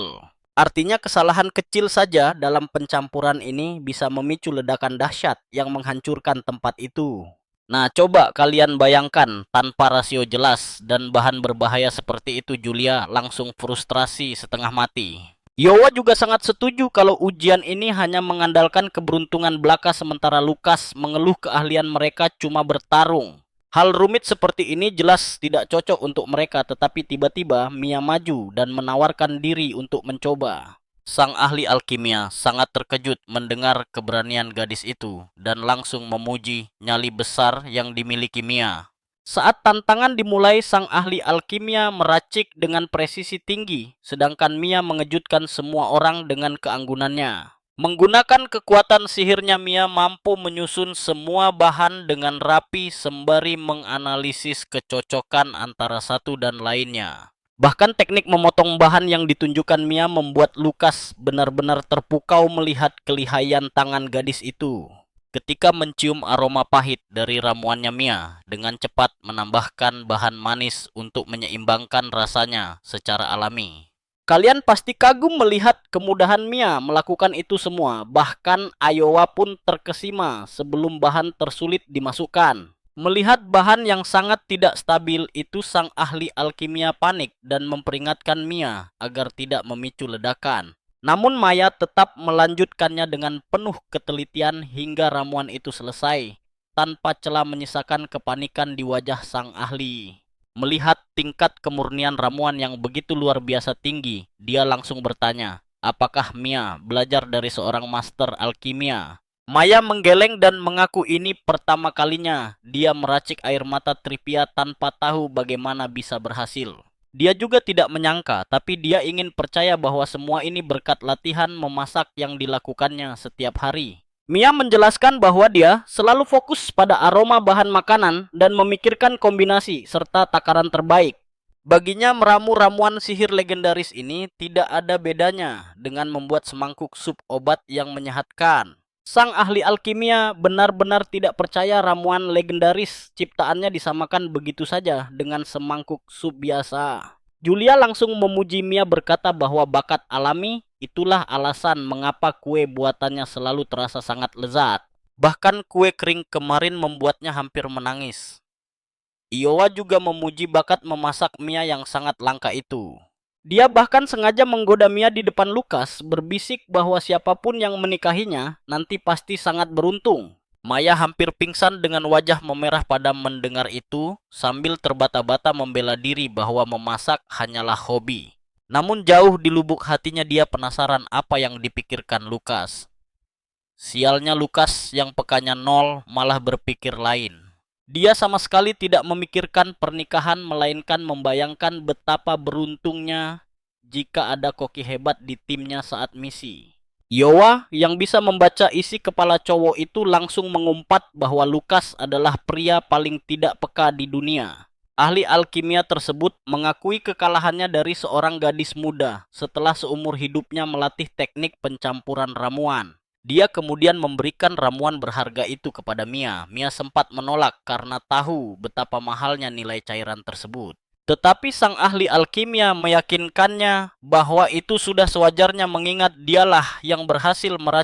Artinya kesalahan kecil saja dalam pencampuran ini bisa memicu ledakan dahsyat yang menghancurkan tempat itu. Nah, coba kalian bayangkan tanpa rasio jelas dan bahan berbahaya seperti itu, Julia langsung frustrasi setengah mati. Yowa juga sangat setuju kalau ujian ini hanya mengandalkan keberuntungan belaka, sementara Lukas mengeluh keahlian mereka cuma bertarung. Hal rumit seperti ini jelas tidak cocok untuk mereka, tetapi tiba-tiba Mia maju dan menawarkan diri untuk mencoba. Sang ahli alkimia sangat terkejut mendengar keberanian gadis itu dan langsung memuji nyali besar yang dimiliki Mia. Saat tantangan dimulai, sang ahli alkimia meracik dengan presisi tinggi, sedangkan Mia mengejutkan semua orang dengan keanggunannya. Menggunakan kekuatan sihirnya, Mia mampu menyusun semua bahan dengan rapi sembari menganalisis kecocokan antara satu dan lainnya. Bahkan teknik memotong bahan yang ditunjukkan Mia membuat Lukas benar-benar terpukau melihat kelihayan tangan gadis itu. Ketika mencium aroma pahit dari ramuannya, Mia dengan cepat menambahkan bahan manis untuk menyeimbangkan rasanya secara alami. Kalian pasti kagum melihat kemudahan Mia melakukan itu semua. Bahkan Iowa pun terkesima sebelum bahan tersulit dimasukkan. Melihat bahan yang sangat tidak stabil itu, sang ahli alkimia panik dan memperingatkan Mia agar tidak memicu ledakan. Namun Maya tetap melanjutkannya dengan penuh ketelitian hingga ramuan itu selesai, tanpa celah menyisakan kepanikan di wajah sang ahli. Melihat tingkat kemurnian ramuan yang begitu luar biasa tinggi, dia langsung bertanya, apakah Mia belajar dari seorang master alkimia? Maya menggeleng dan mengaku ini pertama kalinya dia meracik air mata Trivia tanpa tahu bagaimana bisa berhasil. Dia juga tidak menyangka, tapi dia ingin percaya bahwa semua ini berkat latihan memasak yang dilakukannya setiap hari. Mia menjelaskan bahwa dia selalu fokus pada aroma bahan makanan dan memikirkan kombinasi serta takaran terbaik. Baginya meramu ramuan sihir legendaris ini tidak ada bedanya dengan membuat semangkuk sup obat yang menyehatkan. Sang ahli alkimia benar-benar tidak percaya ramuan legendaris ciptaannya disamakan begitu saja dengan semangkuk sup biasa. Julia langsung memuji Mia, berkata bahwa bakat alami itulah alasan mengapa kue buatannya selalu terasa sangat lezat. Bahkan kue kering kemarin membuatnya hampir menangis. Iowa juga memuji bakat memasak Mia yang sangat langka itu. Dia bahkan sengaja menggoda Mia di depan Lukas, berbisik bahwa siapapun yang menikahinya nanti pasti sangat beruntung. Maya hampir pingsan dengan wajah memerah padam mendengar itu, sambil terbata-bata membela diri bahwa memasak hanyalah hobi. Namun jauh di lubuk hatinya dia penasaran apa yang dipikirkan Lukas. Sialnya Lukas yang pekanya nol malah berpikir lain. Dia sama sekali tidak memikirkan pernikahan melainkan membayangkan betapa beruntungnya jika ada koki hebat di timnya saat misi. Iowa yang bisa membaca isi kepala cowok itu langsung mengumpat bahwa Lukas adalah pria paling tidak peka di dunia. Ahli alkimia tersebut mengakui kekalahannya dari seorang gadis muda setelah seumur hidupnya melatih teknik pencampuran ramuan. Dia kemudian memberikan ramuan berharga itu kepada Mia. Mia sempat menolak karena tahu betapa mahalnya nilai cairan tersebut. Tetapi sang ahli alkimia meyakinkannya bahwa itu sudah sewajarnya mengingat dialah yang berhasil meracik